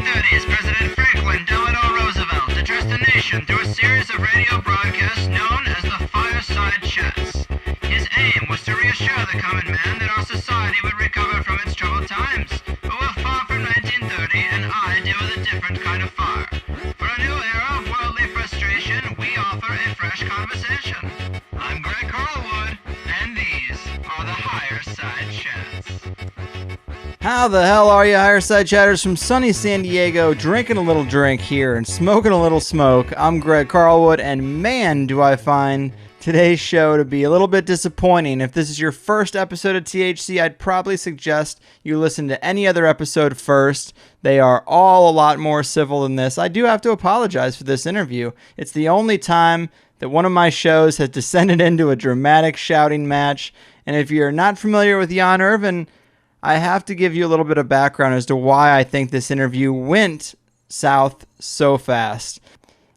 1930s, President Franklin Delano Roosevelt addressed the nation through a series of radio broadcasts known as the Fireside Chats. His aim was to reassure the common man that our society would recover from its troubled times. But we're far from 1930, and I deal with a different kind of fire. For a new era of worldly frustration, we offer a fresh conversation. I'm Greg Carlwood, and these are the Higher Side Chats. How the hell are you, Higher Side Chatters from sunny San Diego, drinking a little drink here and smoking a little smoke? I'm Greg Carlwood, and man, do I find today's show to be a little bit disappointing. If this is your first episode of THC, I'd probably suggest you listen to any other episode first. They are all a lot more civil than this. I do have to apologize for this interview. It's the only time that one of my shows has descended into a dramatic shouting match, and if you're not familiar with Jan Irvin, I have to give you a little bit of background as to why I think this interview went south so fast.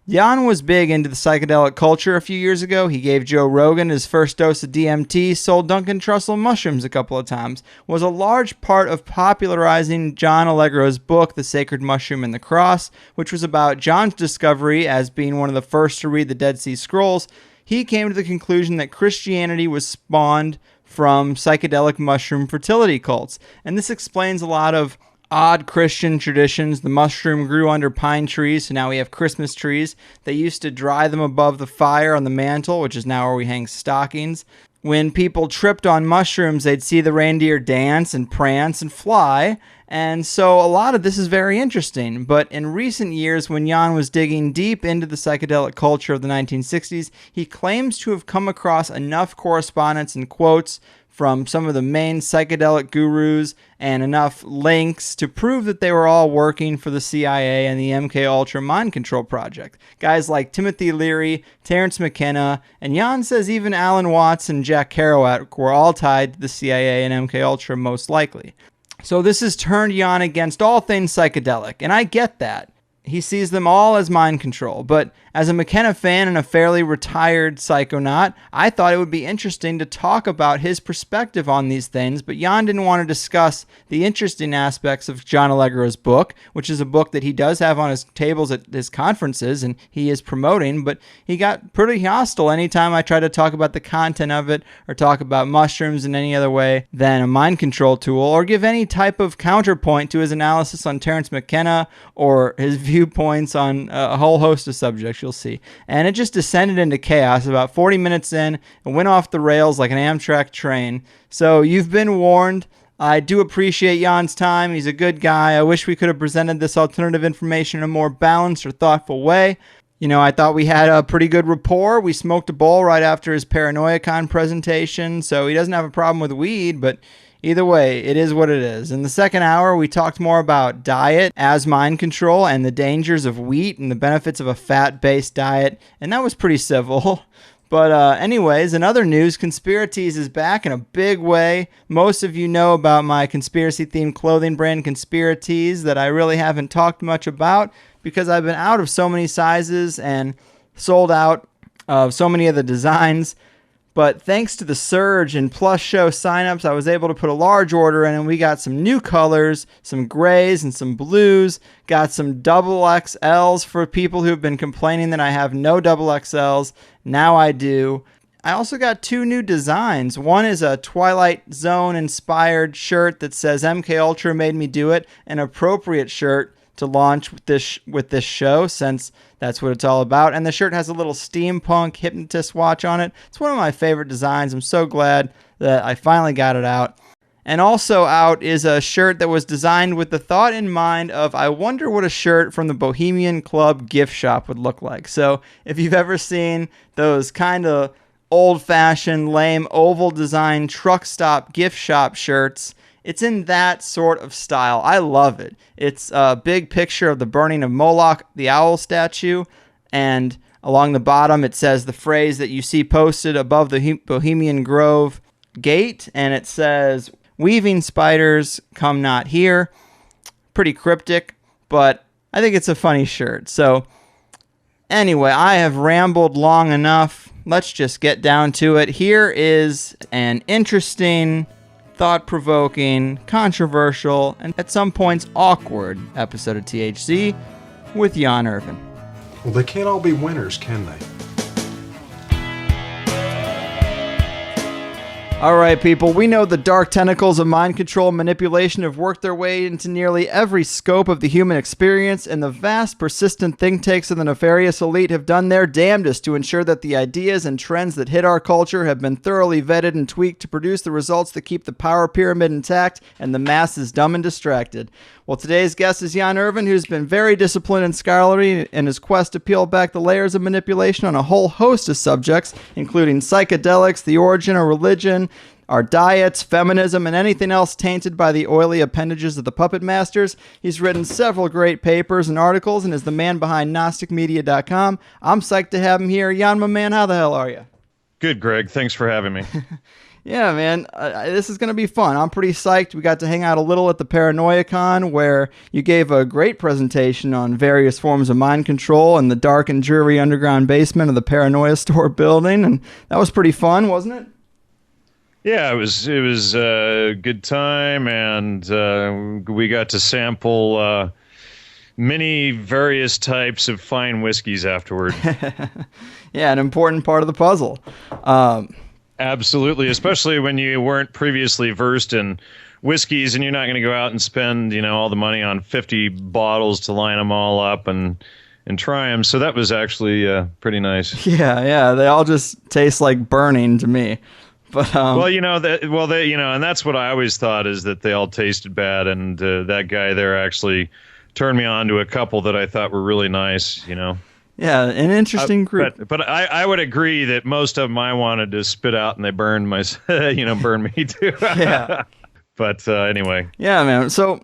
Jan was big into the psychedelic culture a few years ago. He gave Joe Rogan his first dose of DMT, sold Duncan Trussell mushrooms a couple of times, was a large part of popularizing John Allegro's book, The Sacred Mushroom and the Cross, which was about John's discovery as being one of the first to read the Dead Sea Scrolls. He came to the conclusion that Christianity was spawned from psychedelic mushroom fertility cults. And this explains a lot of odd Christian traditions. The mushroom grew under pine trees, so now we have Christmas trees. They used to dry them above the fire on the mantle, which is now where we hang stockings. When people tripped on mushrooms, they'd see the reindeer dance and prance and fly. And so a lot of this is very interesting. But in recent years, when Jan was digging deep into the psychedelic culture of the 1960s, he claims to have come across enough correspondence and quotes from some of the main psychedelic gurus and enough links to prove that they were all working for the CIA and the MK mind control project. Guys like Timothy Leary, Terence McKenna, and Jan says even Alan Watts and Jack Kerouac were all tied to the CIA and MK most likely. So this has turned Jan against all things psychedelic, and I get that. He sees them all as mind control, but as a McKenna fan and a fairly retired psychonaut, I thought it would be interesting to talk about his perspective on these things, but Jan didn't want to discuss the interesting aspects of John Allegro's book, which is a book that he does have on his tables at his conferences and he is promoting, but he got pretty hostile anytime I tried to talk about the content of it or talk about mushrooms in any other way than a mind control tool or give any type of counterpoint to his analysis on Terence McKenna or his viewpoints on a whole host of subjects. You'll see. And it just descended into chaos. About 40 minutes in, it went off the rails like an Amtrak train. So you've been warned. I do appreciate Jan's time. He's a good guy. I wish we could have presented this alternative information in a more balanced or thoughtful way. You know, I thought we had a pretty good rapport. We smoked a bowl right after his ParanoiaCon presentation, so he doesn't have a problem with weed, but either way, it is what it is. In the second hour, we talked more about diet as mind control and the dangers of wheat and the benefits of a fat-based diet, and that was pretty civil. But anyways, in other news, Conspiratees is back in a big way. Most of you know about my conspiracy-themed clothing brand, Conspiratees, that I really haven't talked much about because I've been out of so many sizes and sold out of so many of the designs. But thanks to the surge in Plus Show signups, I was able to put a large order in, and we got some new colors, some grays and some blues, got some double XLs for people who've been complaining that I have no double XLs. Now I do. I also got two new designs. One is a Twilight Zone inspired shirt that says MK Ultra made me do it, an appropriate shirt to launch with this show, since that's what it's all about. And the shirt has a little steampunk hypnotist watch on it. It's one of my favorite designs. I'm so glad that I finally got it out. And also out is a shirt that was designed with the thought in mind of, I wonder what a shirt from the Bohemian Club gift shop would look like. So if you've ever seen those kind of old-fashioned, lame, oval design truck stop gift shop shirts, it's in that sort of style. I love it. It's a big picture of the burning of Moloch, the owl statue, and along the bottom it says the phrase that you see posted above the Bohemian Grove gate, and it says, "Weaving spiders come not here." Pretty cryptic, but I think it's a funny shirt. So anyway, I have rambled long enough. Let's just get down to it. Here is an interesting thought-provoking, controversial, and at some points awkward episode of THC with Jan Irvin. Well, they can't all be winners, can they? All right, people, we know the dark tentacles of mind control and manipulation have worked their way into nearly every scope of the human experience, and the vast, persistent think tanks of the nefarious elite have done their damnedest to ensure that the ideas and trends that hit our culture have been thoroughly vetted and tweaked to produce the results that keep the power pyramid intact and the masses dumb and distracted. Well, today's guest is Jan Irvin, who's been very disciplined and scholarly in his quest to peel back the layers of manipulation on a whole host of subjects, including psychedelics, the origin of religion, our diets, feminism, and anything else tainted by the oily appendages of the puppet masters. He's written several great papers and articles and is the man behind GnosticMedia.com. I'm psyched to have him here. Jan, my man, how the hell are you? Good, Greg. Thanks for having me. Yeah, man, this is going to be fun. I'm pretty psyched. We got to hang out a little at the ParanoiaCon, where you gave a great presentation on various forms of mind control in the dark and dreary underground basement of the Paranoia Store building, and that was pretty fun, wasn't it? Yeah, it was a good time, and we got to sample many various types of fine whiskeys afterward. Yeah, an important part of the puzzle. Absolutely, especially when you weren't previously versed in whiskeys, and you're not going to go out and spend, all the money on 50 bottles to line them all up and try them. So that was actually pretty nice. Yeah, they all just taste like burning to me. But and that's what I always thought, is that they all tasted bad, and that guy there actually turned me on to a couple that I thought were really nice. Yeah, an interesting group. But I would agree that most of them I wanted to spit out, and they burned burned me too. Yeah. But anyway. Yeah, man. So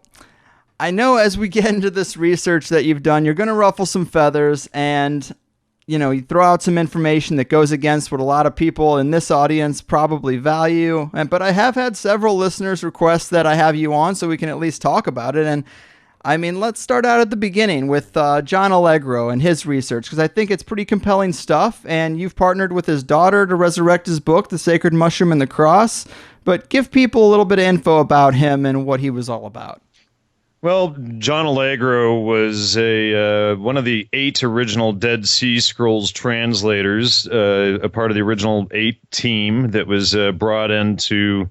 I know as we get into this research that you've done, you're going to ruffle some feathers, and you throw out some information that goes against what a lot of people in this audience probably value. But I have had several listeners request that I have you on so we can at least talk about it. And I mean, let's start out at the beginning with John Allegro and his research, because I think it's pretty compelling stuff, and you've partnered with his daughter to resurrect his book, The Sacred Mushroom and the Cross. But give people a little bit of info about him and what he was all about. Well, John Allegro was one of the 8 original Dead Sea Scrolls translators, a part of the original 8 team that was brought into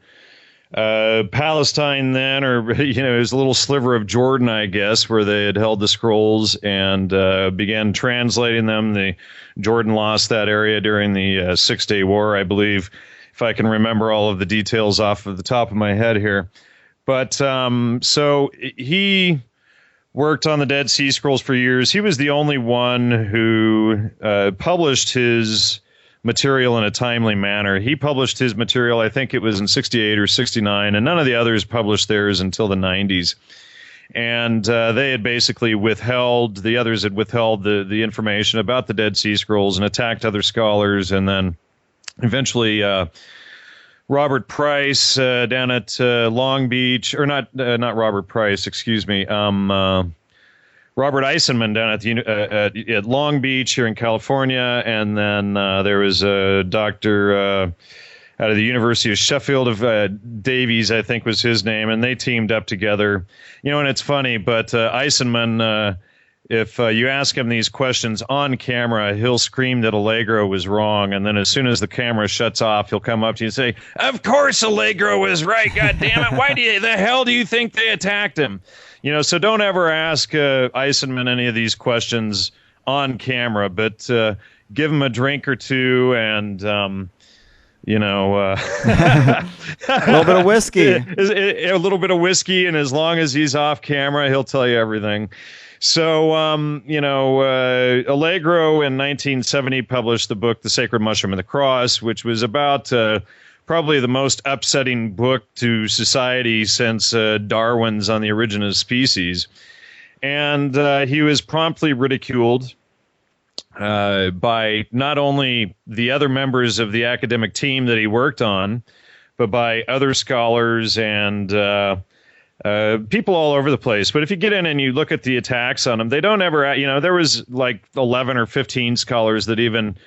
Palestine then, or it was a little sliver of Jordan, I guess, where they had held the scrolls and began translating them. The Jordan lost that area during the 6-Day War, I believe, if I can remember all of the details off of the top of my head here. But so he worked on the Dead Sea Scrolls for years. He was the only one who published his material in a timely manner. He published his material, I think it was in 68 or 69, and none of the others published theirs until the 90s. And they had basically the others had withheld the information about the Dead Sea Scrolls and attacked other scholars. And then eventually Robert Price down at Long Beach, or not Robert Price, excuse me, Robert Eisenman down at Long Beach here in California, and then there was a doctor out of the University of Sheffield of Davies, I think was his name, and they teamed up together. And it's funny, but Eisenman, if you ask him these questions on camera, he'll scream that Allegro was wrong, and then as soon as the camera shuts off, he'll come up to you and say, "Of course Allegro was right, God damn it! Why the hell do you think they attacked him?" So don't ever ask Eisenman any of these questions on camera, but give him a drink or two and, a little bit of whiskey. A little bit of whiskey, and as long as he's off camera, he'll tell you everything. So, Allegro in 1970 published the book, The Sacred Mushroom and the Cross, which was about probably the most upsetting book to society since Darwin's On the Origin of Species. And he was promptly ridiculed by not only the other members of the academic team that he worked on, but by other scholars and people all over the place. But if you get in and you look at the attacks on him, they don't ever, there was like 11 or 15 scholars that even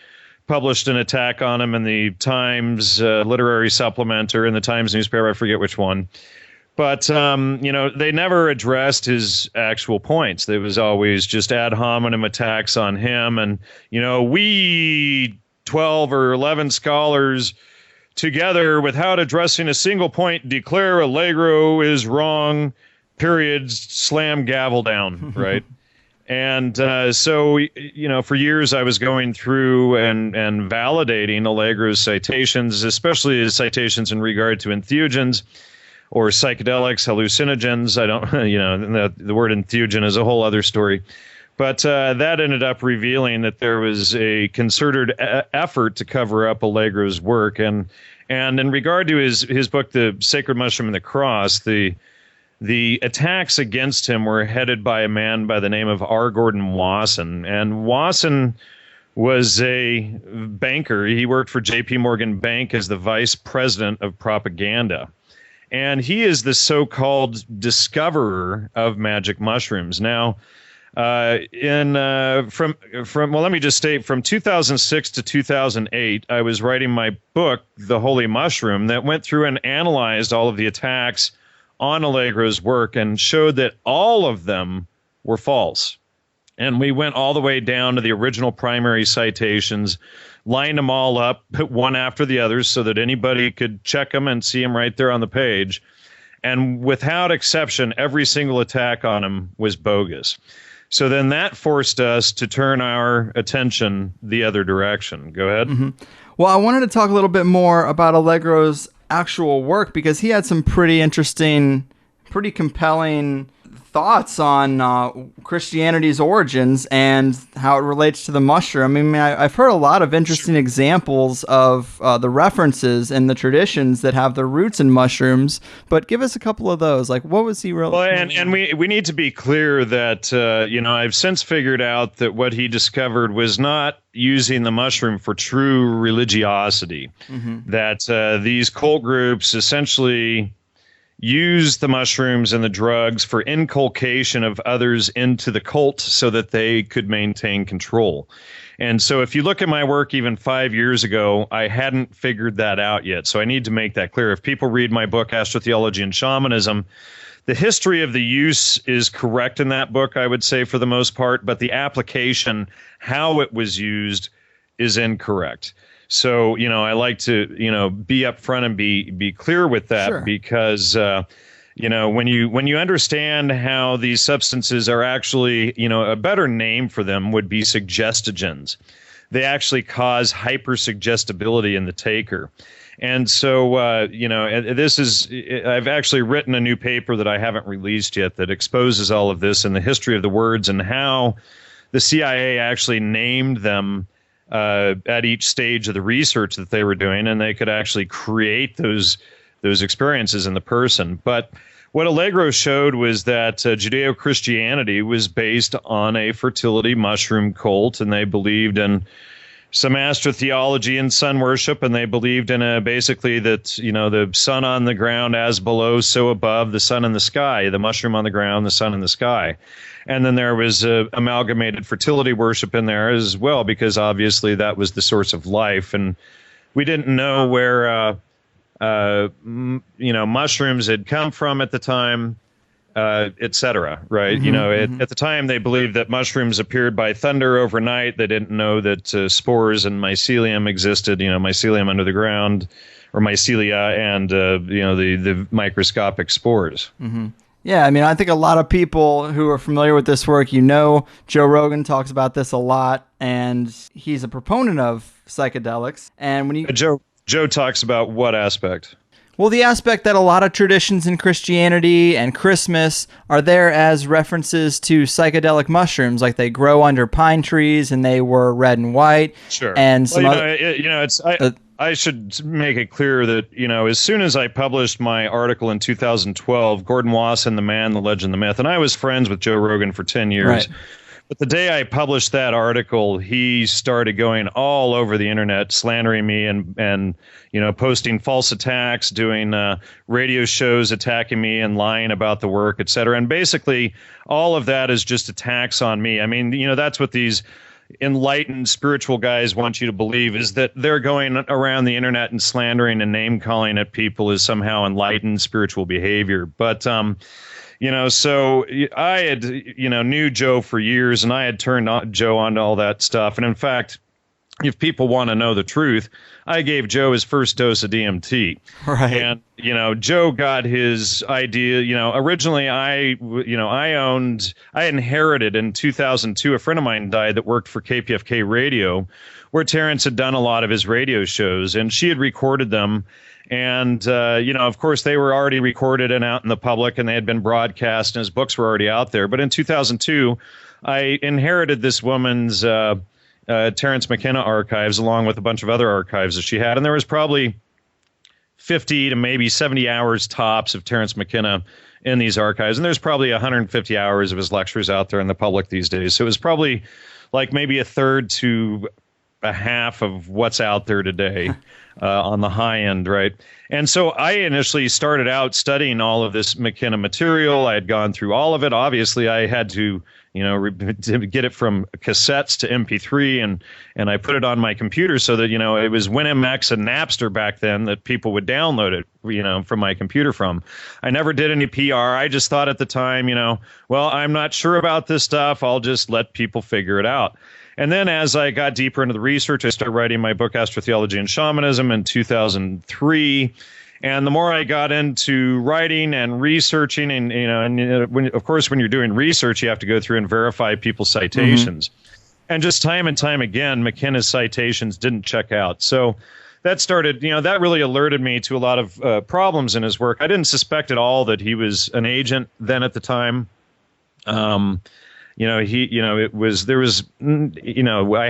published an attack on him in the Times literary supplement or in the Times newspaper. I forget which one. But, they never addressed his actual points. There was always just ad hominem attacks on him. And, we 12 or 11 scholars together without addressing a single point declare Allegro is wrong, period, slam, gavel down, right? And so, for years I was going through and validating Allegro's citations, especially his citations in regard to entheogens or psychedelics, hallucinogens. I don't, the word entheogen is a whole other story. But that ended up revealing that there was a concerted effort to cover up Allegro's work. And in regard to his book, The Sacred Mushroom and the Cross, the attacks against him were headed by a man by the name of R. Gordon Wasson. And Wasson was a banker. He worked for J.P. Morgan Bank as the vice president of propaganda. And he is the so-called discoverer of magic mushrooms. Now, let me just state, from 2006 to 2008, I was writing my book, The Holy Mushroom, that went through and analyzed all of the attacks on Allegro's work and showed that all of them were false. And we went all the way down to the original primary citations, lined them all up, one after the other, so that anybody could check them and see them right there on the page. And without exception, every single attack on him was bogus. So then that forced us to turn our attention the other direction. Go ahead. Mm-hmm. Well, I wanted to talk a little bit more about Allegro's actual work, because he had some pretty interesting, pretty compelling thoughts on Christianity's origins and how it relates to the mushroom. I mean, I've heard a lot of interesting examples of the references and the traditions that have their roots in mushrooms, but give us a couple of those. Like, what was he really? Well, and we need to be clear that, I've since figured out that what he discovered was not using the mushroom for true religiosity, that these cult groups essentially use the mushrooms and the drugs for inculcation of others into the cult so that they could maintain control. And so if you look at my work even 5 years ago, I hadn't figured that out yet. So I need to make that clear. If people read my book, Astrotheology and Shamanism, the history of the use is correct in that book, I would say, for the most part, but the application, how it was used, is incorrect. So, I like to, be upfront and be clear with that. Sure. Because, when you understand how these substances are actually, a better name for them would be suggestogens. They actually cause hypersuggestibility in the taker. And so, I've actually written a new paper that I haven't released yet that exposes all of this and the history of the words and how the CIA actually named them at each stage of the research that they were doing, and they could actually create those experiences in the person. But what Allegro showed was that Judeo-Christianity was based on a fertility mushroom cult, and they believed in some astrotheology and sun worship, and they believed in basically that, the sun on the ground as below, so above, the sun in the sky, the mushroom on the ground, the sun in the sky. And then there was amalgamated fertility worship in there as well, because obviously that was the source of life. And we didn't know where, mushrooms had come from at the time, et cetera, right? At the time they believed that mushrooms appeared by thunder overnight. They didn't know that spores and mycelium existed, mycelium under the ground, or mycelia, and, the microscopic spores. Mm-hmm. Yeah, I mean, I think a lot of people who are familiar with this work, Joe Rogan talks about this a lot, and he's a proponent of psychedelics. And when Joe talks about what aspect? Well, the aspect that a lot of traditions in Christianity and Christmas are there as references to psychedelic mushrooms, like they grow under pine trees and they were red and white. Sure. And some I should make it clear that, as soon as I published my article in 2012, Gordon Wasson, the man, the legend, the myth, and I was friends with Joe Rogan for 10 years. Right. But the day I published that article, he started going all over the internet, slandering me and posting false attacks, doing radio shows attacking me and lying about the work, et cetera. And basically, all of that is just attacks on me. I mean, that's what these enlightened spiritual guys want you to believe is that they're going around the internet and slandering and name calling at people as somehow enlightened spiritual behavior. But, so I had, knew Joe for years, and I had turned Joe onto all that stuff. And in fact, if people want to know the truth, I gave Joe his first dose of DMT. Right. And, Joe got his idea, originally I inherited in 2002, a friend of mine died that worked for KPFK Radio, where Terence had done a lot of his radio shows, and she had recorded them. And, of course, they were already recorded and out in the public, and they had been broadcast, and his books were already out there. But in 2002, I inherited this woman's Terence McKenna archives, along with a bunch of other archives that she had. And there was probably 50 to maybe 70 hours tops of Terence McKenna in these archives. And there's probably 150 hours of his lectures out there in the public these days. So it was probably like maybe a third to a half of what's out there today on the high end, right? And so I initially started out studying all of this McKenna material. I had gone through all of it. Obviously, I had to to get it from cassettes to MP3, and I put it on my computer so that, it was WinMX and Napster back then that people would download it, from my computer from. I never did any PR. I just thought at the time, well, I'm not sure about this stuff. I'll just let people figure it out. And then as I got deeper into the research, I started writing my book, Astrotheology and Shamanism, in 2003. And the more I got into writing and researching, and of course, when you're doing research, you have to go through and verify people's citations. Mm-hmm. And just time and time again, McKenna's citations didn't check out. So that started, that really alerted me to a lot of problems in his work. I didn't suspect at all that he was an agent then at the time. I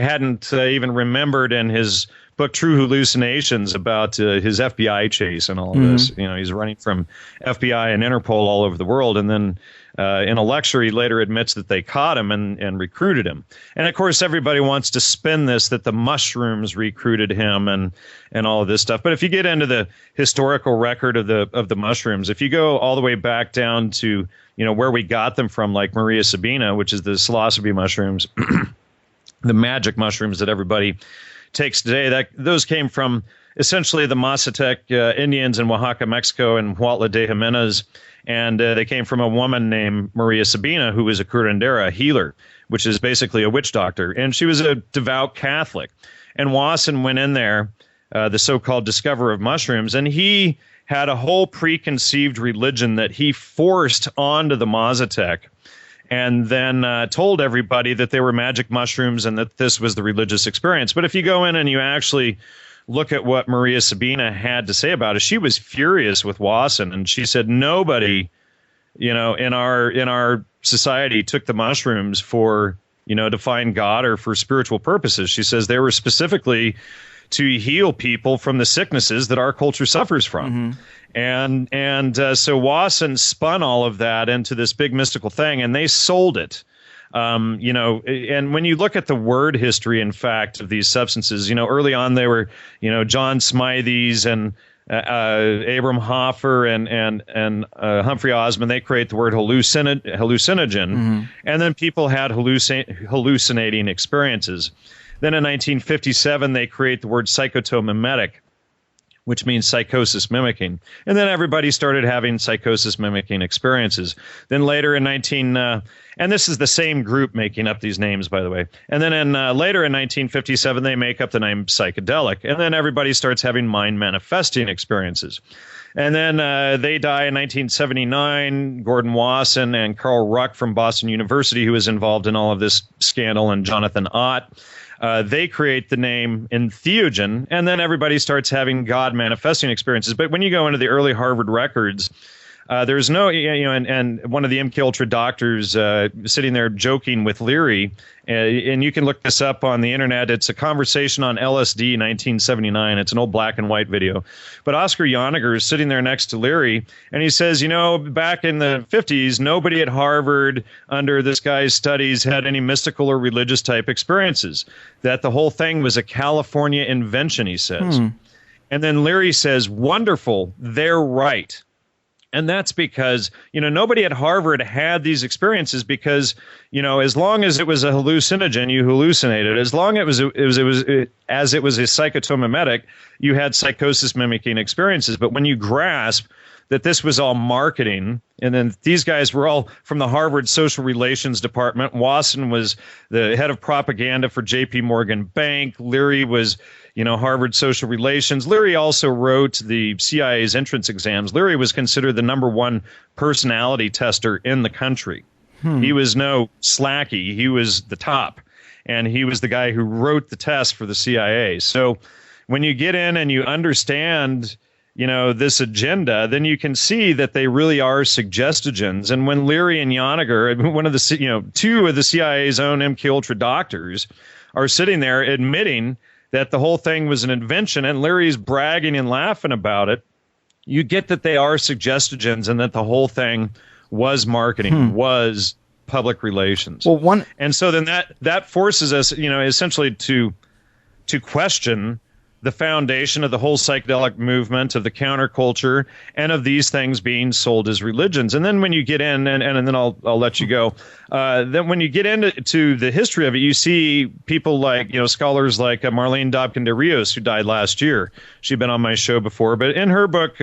hadn't even remembered in his book True Hallucinations about his FBI chase and all of this. He's running from FBI and Interpol all over the world, and then in a lecture he later admits that they caught him and recruited him. And of course everybody wants to spin this that the mushrooms recruited him and all of this stuff. But if you get into the historical record of the mushrooms, if you go all the way back down to where we got them from, like Maria Sabina, which is the psilocybe mushrooms, the magic mushrooms that everybody takes today, those came from essentially the Mazatec Indians in Oaxaca, Mexico, and Huautla de Jimenez, and they came from a woman named Maria Sabina, who was a curandera, a healer, which is basically a witch doctor, and she was a devout Catholic. And Wasson went in there, the so-called discoverer of mushrooms, and he had a whole preconceived religion that he forced onto the Mazatec, and then told everybody that they were magic mushrooms and that this was the religious experience. But if you go in and you actually look at what Maria Sabina had to say about it, she was furious with Wasson, and she said nobody, in our society took the mushrooms for, to find God or for spiritual purposes. She says they were specifically to heal people from the sicknesses that our culture suffers from. Mm-hmm. So Wasson spun all of that into this big mystical thing, and they sold it. And when you look at the word history, in fact, of these substances, early on they were, John Smythes and Abram Hoffer and Humphrey Osmond, they create the word hallucinogen, mm-hmm. and then people had hallucinating experiences. Then in 1957, they create the word psychotomimetic, which means psychosis mimicking. And then everybody started having psychosis mimicking experiences. Then later in and this is the same group making up these names, by the way. And then later in 1957, they make up the name psychedelic. And then everybody starts having mind manifesting experiences. And then they die in 1979. Gordon Wasson and Carl Ruck from Boston University, who was involved in all of this scandal, and Jonathan Ott, they create the name entheogen, and then everybody starts having God manifesting experiences. But when you go into the early Harvard records, there's no, and one of the MK Ultra doctors sitting there joking with Leary, and you can look this up on the internet. It's a conversation on LSD 1979. It's an old black and white video. But Oscar Yoniger is sitting there next to Leary, and he says, back in the 50s, nobody at Harvard under this guy's studies had any mystical or religious type experiences. That the whole thing was a California invention, he says. And then Leary says, wonderful, they're right. And that's because, nobody at Harvard had these experiences because, as long as it was a hallucinogen, you hallucinated. As long as it was a psychotomimetic, you had psychosis mimicking experiences. But when you grasp that this was all marketing, and then these guys were all from the Harvard Social Relations Department. Wasson was the head of propaganda for J.P. Morgan Bank. Leary was, Harvard Social Relations. Leary also wrote the CIA's entrance exams. Leary was considered the #1 personality tester in the country. He was no slacky. He was the top, and he was the guy who wrote the test for the CIA. So when you get in and you understand this agenda, then you can see that they really are suggestogens. And when Leary and Yoniger, one of the, two of the CIA's own MKUltra doctors, are sitting there admitting that the whole thing was an invention, and Leary's bragging and laughing about it, you get that they are suggestogens and that the whole thing was marketing, was public relations. Well, and so then that forces us, essentially to question the foundation of the whole psychedelic movement, of the counterculture, and of these things being sold as religions. And then when you get in, and then I'll let you go. Then when you get into the history of it, you see people like, scholars like Marlene Dobkin de Rios, who died last year. She'd been on my show before, but in her book,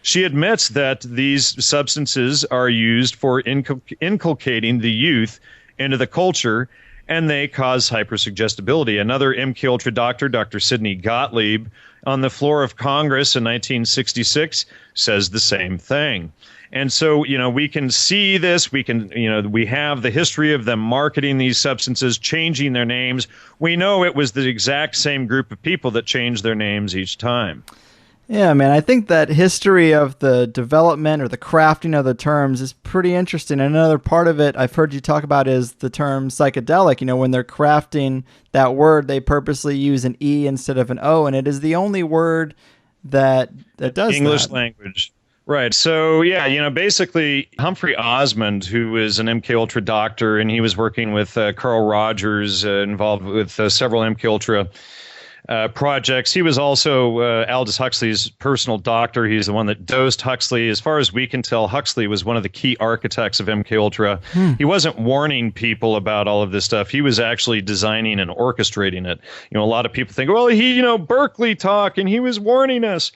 she admits that these substances are used for inculcating the youth into the culture, and they cause hypersuggestibility. Another MKUltra doctor, Dr. Sidney Gottlieb, on the floor of Congress in 1966, says the same thing. And so, we can see this. We can, we have the history of them marketing these substances, changing their names. We know it was the exact same group of people that changed their names each time. Yeah, man, I think that history of the development or the crafting of the terms is pretty interesting. Another part of it I've heard you talk about is the term psychedelic. When they're crafting that word, they purposely use an E instead of an O, and it is the only word that does English that. language. Right. So, yeah, basically Humphrey Osmond, who was an MKUltra doctor, and he was working with Carl Rogers, involved with several MKUltra projects. He was also Aldous Huxley's personal doctor. He's the one that dosed Huxley. As far as we can tell, Huxley was one of the key architects of MKUltra. He wasn't warning people about all of this stuff. He was actually designing and orchestrating it. A lot of people think, well, he, Berkeley talk, and he was warning us.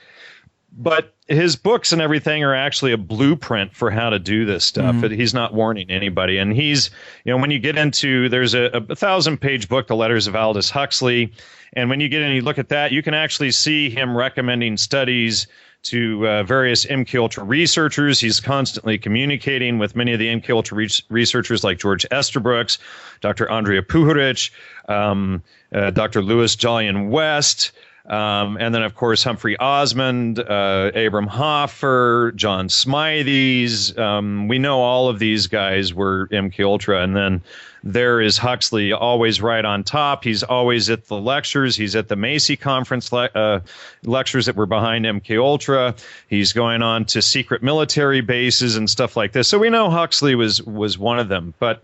But his books and everything are actually a blueprint for how to do this stuff. He's not warning anybody. And he's, when you get into, there's a 1,000-page book, The Letters of Aldous Huxley. And when you get in and you look at that, you can actually see him recommending studies to various MKUltra researchers. He's constantly communicating with many of the MKUltra researchers like George Estabrooks, Dr. Andrea Puharich, Dr. Louis Jolyon West, and then, of course, Humphrey Osmond, Abram Hoffer, John Smithies. We know all of these guys were MKUltra. And then there is Huxley, always right on top. He's always at the lectures. He's at the Macy Conference lectures that were behind MKUltra. He's going on to secret military bases and stuff like this. So we know Huxley was one of them. But,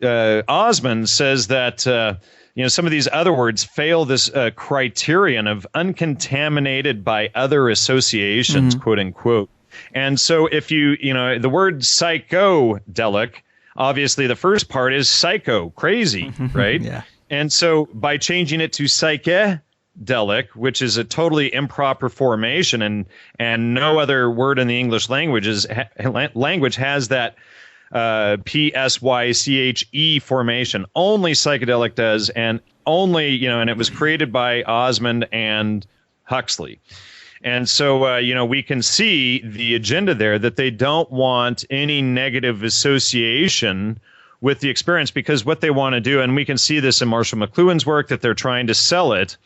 Osmond says that some of these other words fail this criterion of uncontaminated by other associations, quote unquote. And so if the word psychodelic, obviously the first part is psycho, crazy, right? Yeah. And so by changing it to psychedelic, which is a totally improper formation, and no other word in the English language has that PSYCHE formation. Only psychedelic does, and only, and it was created by Osmond and Huxley. And so, we can see the agenda there, that they don't want any negative association with the experience, because what they want to do, and we can see this in Marshall McLuhan's work, that they're trying to sell it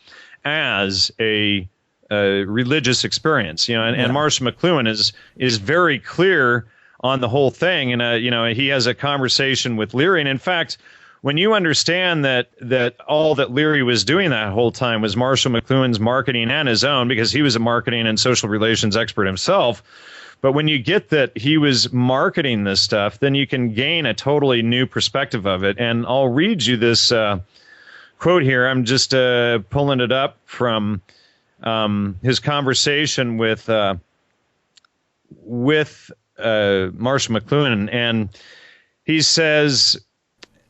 as a religious experience, and Marshall McLuhan is very clear on the whole thing. And, he has a conversation with Leary. And in fact, when you understand that all that Leary was doing that whole time was Marshall McLuhan's marketing and his own, because he was a marketing and social relations expert himself. But when you get that he was marketing this stuff, then you can gain a totally new perspective of it. And I'll read you this quote here. I'm just pulling it up from his conversation with Marshall McLuhan, and he says,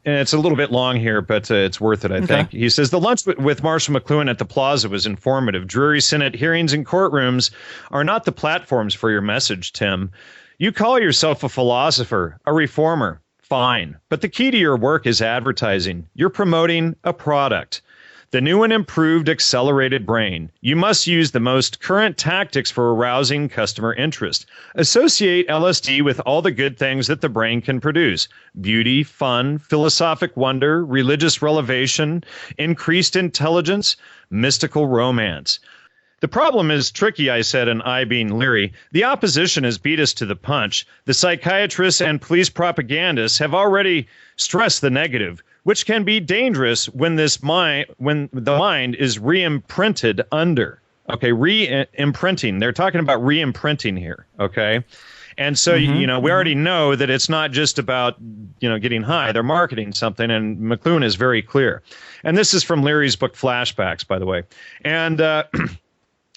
and it's a little bit long here, but it's worth it, I think. He says, the lunch with Marshall McLuhan at the Plaza was informative. Drury Senate hearings and courtrooms are not the platforms for your message, Tim. You call yourself a philosopher, a reformer. Fine. But the key to your work is advertising. You're promoting a product. The new and improved accelerated brain. You must use the most current tactics for arousing customer interest. Associate LSD with all the good things that the brain can produce. Beauty, fun, philosophic wonder, religious revelation, increased intelligence, mystical romance. The problem is tricky, I said, and I being Leary. The opposition has beat us to the punch. The psychiatrists and police propagandists have already stressed the negative, which can be dangerous when when the mind is re-imprinted under. Okay, re-imprinting. They're talking about re-imprinting here, okay? And so, we already know that it's not just about, getting high. They're marketing something, and McLuhan is very clear. And this is from Leary's book, Flashbacks, by the way. And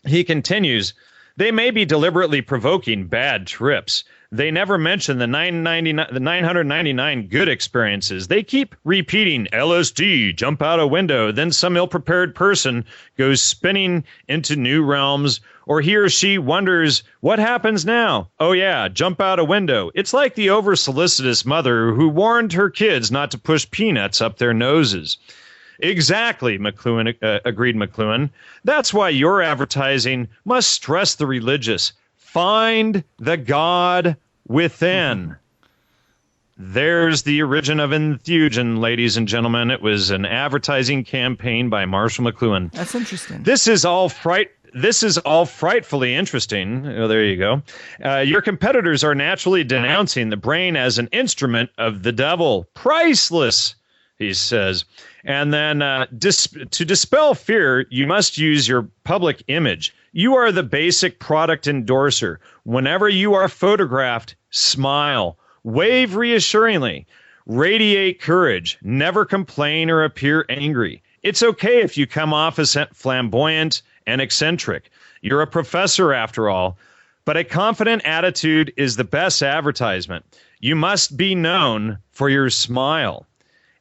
he continues, they may be deliberately provoking bad trips. They never mention the 999 good experiences. They keep repeating LSD, jump out a window, then some ill-prepared person goes spinning into new realms, or he or she wonders, what happens now? Oh yeah, jump out a window. It's like the over-solicitous mother who warned her kids not to push peanuts up their noses. Exactly, agreed McLuhan. That's why your advertising must stress the religious. Find the God within. There's the origin of Enthusiasm, ladies and gentlemen. It was an advertising campaign by Marshall McLuhan. That's interesting. This is all frightfully interesting. Oh, there you go. Your competitors are naturally denouncing the brain as an instrument of the devil. Priceless, he says. And then to dispel fear, you must use your public image. You are the basic product endorser. Whenever you are photographed, smile, wave reassuringly, radiate courage, never complain or appear angry. It's okay if you come off as flamboyant and eccentric. You're a professor after all, but a confident attitude is the best advertisement. You must be known for your smile.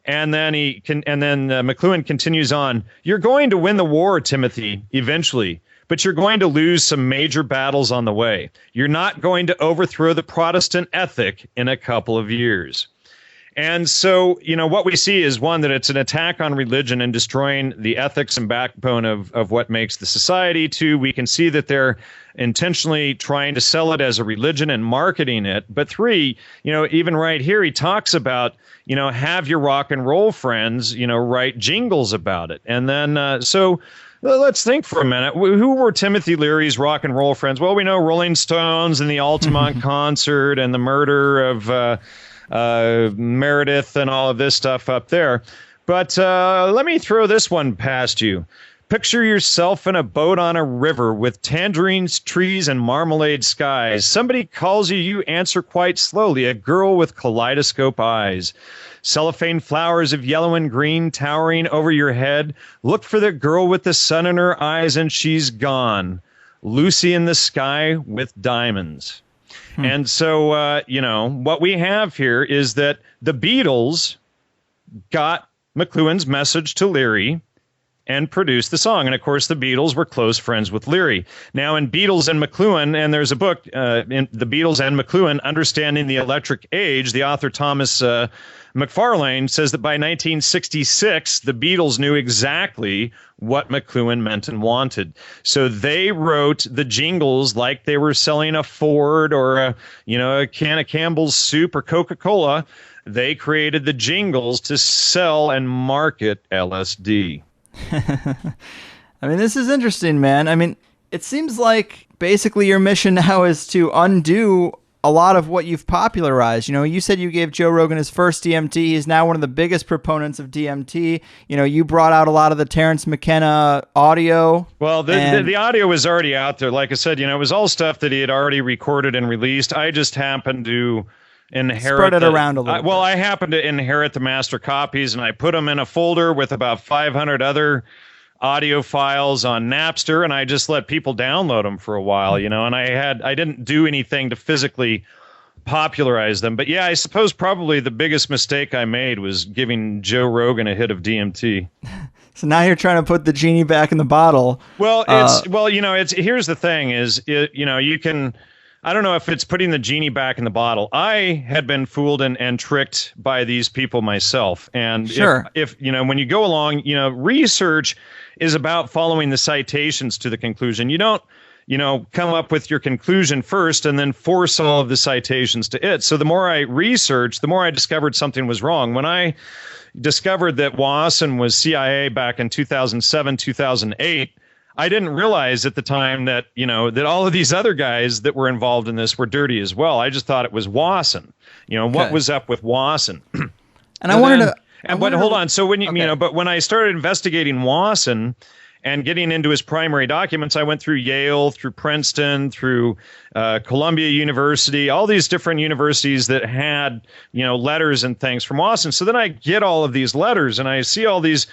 And then McLuhan continues on. You're going to win the war, Timothy, eventually, but you're going to lose some major battles on the way. You're not going to overthrow the Protestant ethic in a couple of years. And so, what we see is, one, that it's an attack on religion and destroying the ethics and backbone of what makes the society. Two, we can see that they're intentionally trying to sell it as a religion and marketing it. But three, even right here, he talks about, have your rock and roll friends, write jingles about it. And then, so let's think for a minute. Who were Timothy Leary's rock and roll friends? Well, we know Rolling Stones and the Altamont concert and the murder of Meredith and all of this stuff up there. But let me throw this one past you. Picture yourself in a boat on a river with tangerines, trees, and marmalade skies. Somebody calls you, you answer quite slowly, a girl with kaleidoscope eyes. Cellophane flowers of yellow and green towering over your head. Look for the girl with the sun in her eyes and she's gone. Lucy in the sky with diamonds. And so, what we have here is that the Beatles got McLuhan's message to Leary and produced the song. And, of course, the Beatles were close friends with Leary. Now, in Beatles and McLuhan, and there's a book, in The Beatles and McLuhan, Understanding the Electric Age, the author Thomas McFarlane says that by 1966, the Beatles knew exactly what McLuhan meant and wanted. So they wrote the jingles like they were selling a Ford or a can of Campbell's soup or Coca-Cola. They created the jingles to sell and market LSD. I mean, this is interesting, man. I mean, it seems like basically your mission now is to undo a lot of what you've popularized. You said you gave Joe Rogan his first DMT. He's now one of the biggest proponents of DMT. You brought out a lot of the Terence McKenna audio. Well, the audio was already out there. Like I said, it was all stuff that he had already recorded and released. I just happened to spread it around a little bit. I happened to inherit the master copies, and I put them in a folder with about 500 other audio files on Napster, and I just let people download them for a while, and I didn't do anything to physically popularize them. But yeah, I suppose probably the biggest mistake I made was giving Joe Rogan a hit of DMT. So now you're trying to put the genie back in the bottle. Well, here's the thing you can, I don't know if it's putting the genie back in the bottle. I had been fooled and tricked by these people myself. And sure. if when you go along, research is about following the citations to the conclusion. You don't, come up with your conclusion first and then force all of the citations to it. So the more I researched, the more I discovered something was wrong. When I discovered that Wasson was CIA back in 2007, 2008, I didn't realize at the time that, that all of these other guys that were involved in this were dirty as well. I just thought it was Wasson. What was up with Wasson? And I wanted to... But hold on. So when Okay. but when I started investigating Wasson and getting into his primary documents, I went through Yale, through Princeton, through Columbia University, all these different universities that had, letters and things from Wasson. So then I get all of these letters and I see all these,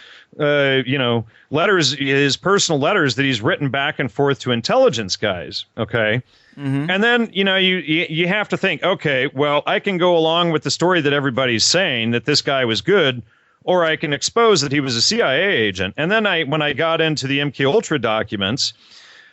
letters, his personal letters that he's written back and forth to intelligence guys. Okay. Mm-hmm. And then, you have to think, okay, well, I can go along with the story that everybody's saying that this guy was good, or I can expose that he was a CIA agent. And then when I got into the MKUltra documents,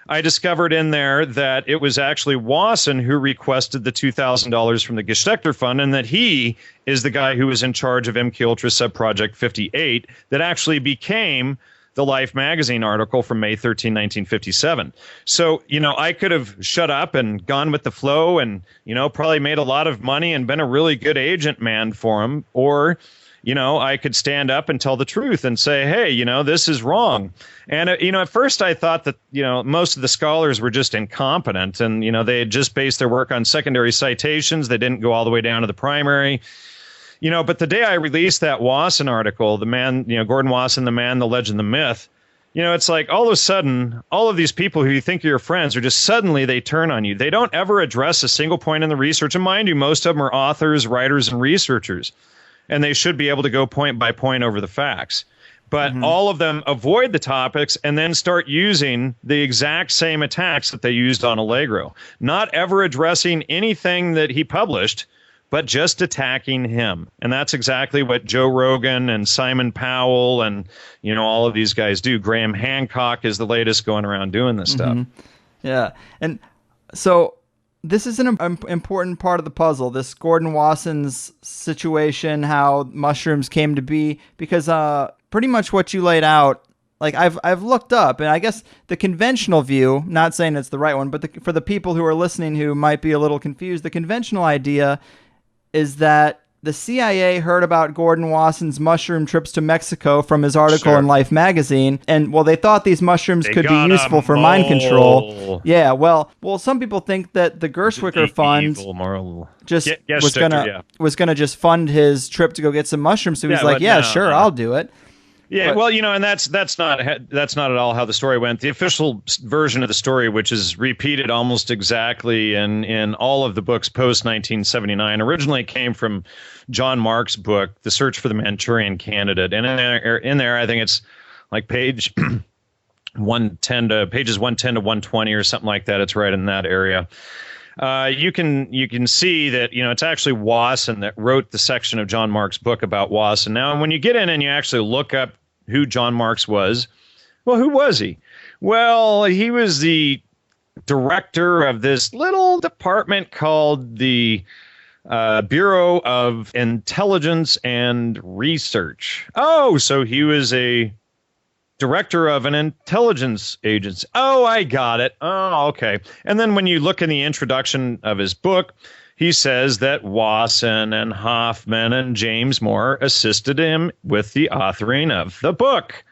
I discovered in there that it was actually Wasson who requested the $2,000 from the Gestechter Fund, and that he is the guy who was in charge of MKUltra Subproject 58 that actually became the Life magazine article from May 13, 1957. So, I could have shut up and gone with the flow and, probably made a lot of money and been a really good agent man for him, or I could stand up and tell the truth and say, hey, this is wrong. And, at first I thought that, most of the scholars were just incompetent and, they had just based their work on secondary citations. They didn't go all the way down to the primary. But the day I released that Wasson article, the man, Gordon Wasson, the man, the legend, the myth, it's like all of a sudden, all of these people who you think are your friends are just suddenly they turn on you. They don't ever address a single point in the research. And mind you, most of them are authors, writers, and researchers. And they should be able to go point by point over the facts. But all of them avoid the topics and then start using the exact same attacks that they used on Allegro. Not ever addressing anything that he published, but just attacking him. And that's exactly what Joe Rogan and Simon Powell and, all of these guys do. Graham Hancock is the latest going around doing this stuff. Yeah. And so... this is an important part of the puzzle, this Gordon Wasson's situation, how mushrooms came to be, because pretty much what you laid out, like I've looked up, and I guess the conventional view, not saying it's the right one, but for the people who are listening who might be a little confused, the conventional idea is that the CIA heard about Gordon Wasson's mushroom trips to Mexico from his article in Life magazine, and they thought these mushrooms could be useful for mind control. Yeah, well, some people think that the Gershwicker Fund was gonna just fund his trip to go get some mushrooms. So he's like, I'll do it. Yeah, but, well, and that's not at all how the story went. The official version of the story, which is repeated almost exactly in all of the books post 1979, originally came from John Mark's book, The Search for the Manchurian Candidate, and in there, I think it's like pages 110 to 120 or something like that. It's right in that area. You can see that, it's actually Wasson that wrote the section of John Mark's book about Wasson. Now, when you get in and you actually look up who John Marks was, well, who was he? Well, he was the director of this little department called the Bureau of Intelligence and Research. Oh, so he was a director of an intelligence agency. Oh, I got it. Oh, okay. And then when you look in the introduction of his book, he says that Wasson and Hoffman and James Moore assisted him with the authoring of the book.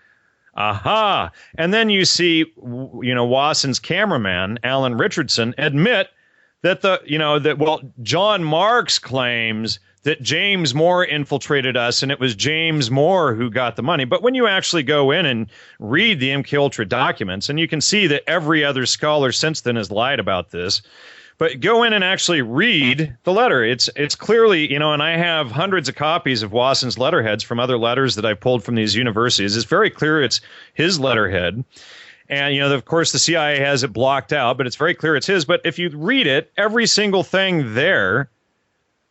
Aha. And then you see, Wasson's cameraman, Alan Richardson, admit that John Marks claims that James Moore infiltrated us, and it was James Moore who got the money. But when you actually go in and read the MKUltra documents, and you can see that every other scholar since then has lied about this, But go in and actually read the letter. It's clearly, and I have hundreds of copies of Wasson's letterheads from other letters that I pulled from these universities. It's very clear it's his letterhead. And, of course, the CIA has it blocked out, but it's very clear it's his. But if you read it, every single thing there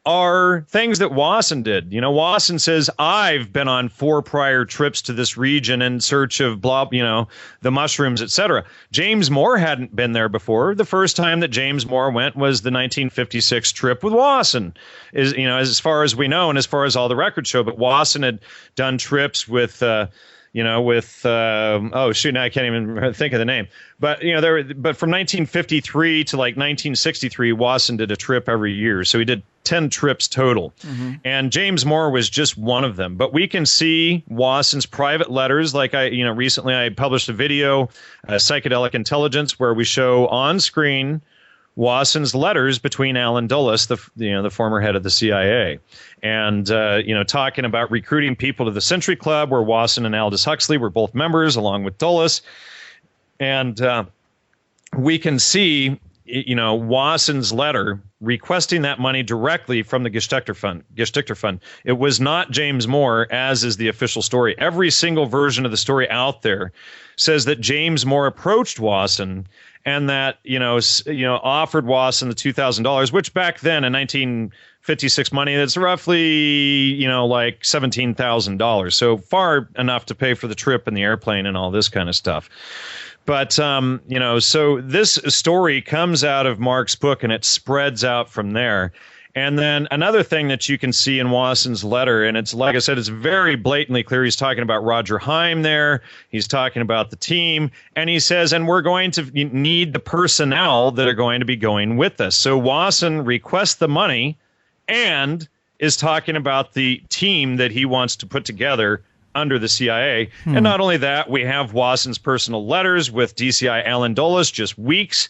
are things that Wasson did. Wasson says, I've been on 4 prior trips to this region in search of the mushrooms, etc. James Moore hadn't been there before. The first time that James Moore went was the 1956 trip with Wasson, as far as we know, and as far as all the records show. But Wasson had done trips with, now I can't even think of the name. But, but from 1953 to like 1963, Wasson did a trip every year. So he did 10 trips total. Mm-hmm. And James Moore was just one of them. But we can see Wasson's private letters. Like recently I published a video, Psychedelic Intelligence, where we show on screen Wasson's letters between Allen Dulles, the former head of the CIA, and talking about recruiting people to the Century Club, where Wasson and Aldous Huxley were both members, along with Dulles, and we can see Wasson's letter requesting that money directly from the Geschichter Fund. It was not James Moore, as is the official story. Every single version of the story out there says that James Moore approached Wasson and that offered Wasson the $2,000, which back then in 1956 money, that's roughly like $17,000. So far enough to pay for the trip and the airplane and all this kind of stuff. But, so this story comes out of Mark's book and it spreads out from there. And then another thing that you can see in Wasson's letter, and it's like I said, it's very blatantly clear. He's talking about Roger Haim there. He's talking about the team. And he says, and we're going to need the personnel that are going to be going with us. So Wasson requests the money and is talking about the team that he wants to put together under the CIA. And not only that, we have Wasson's personal letters with DCI Allen Dulles just weeks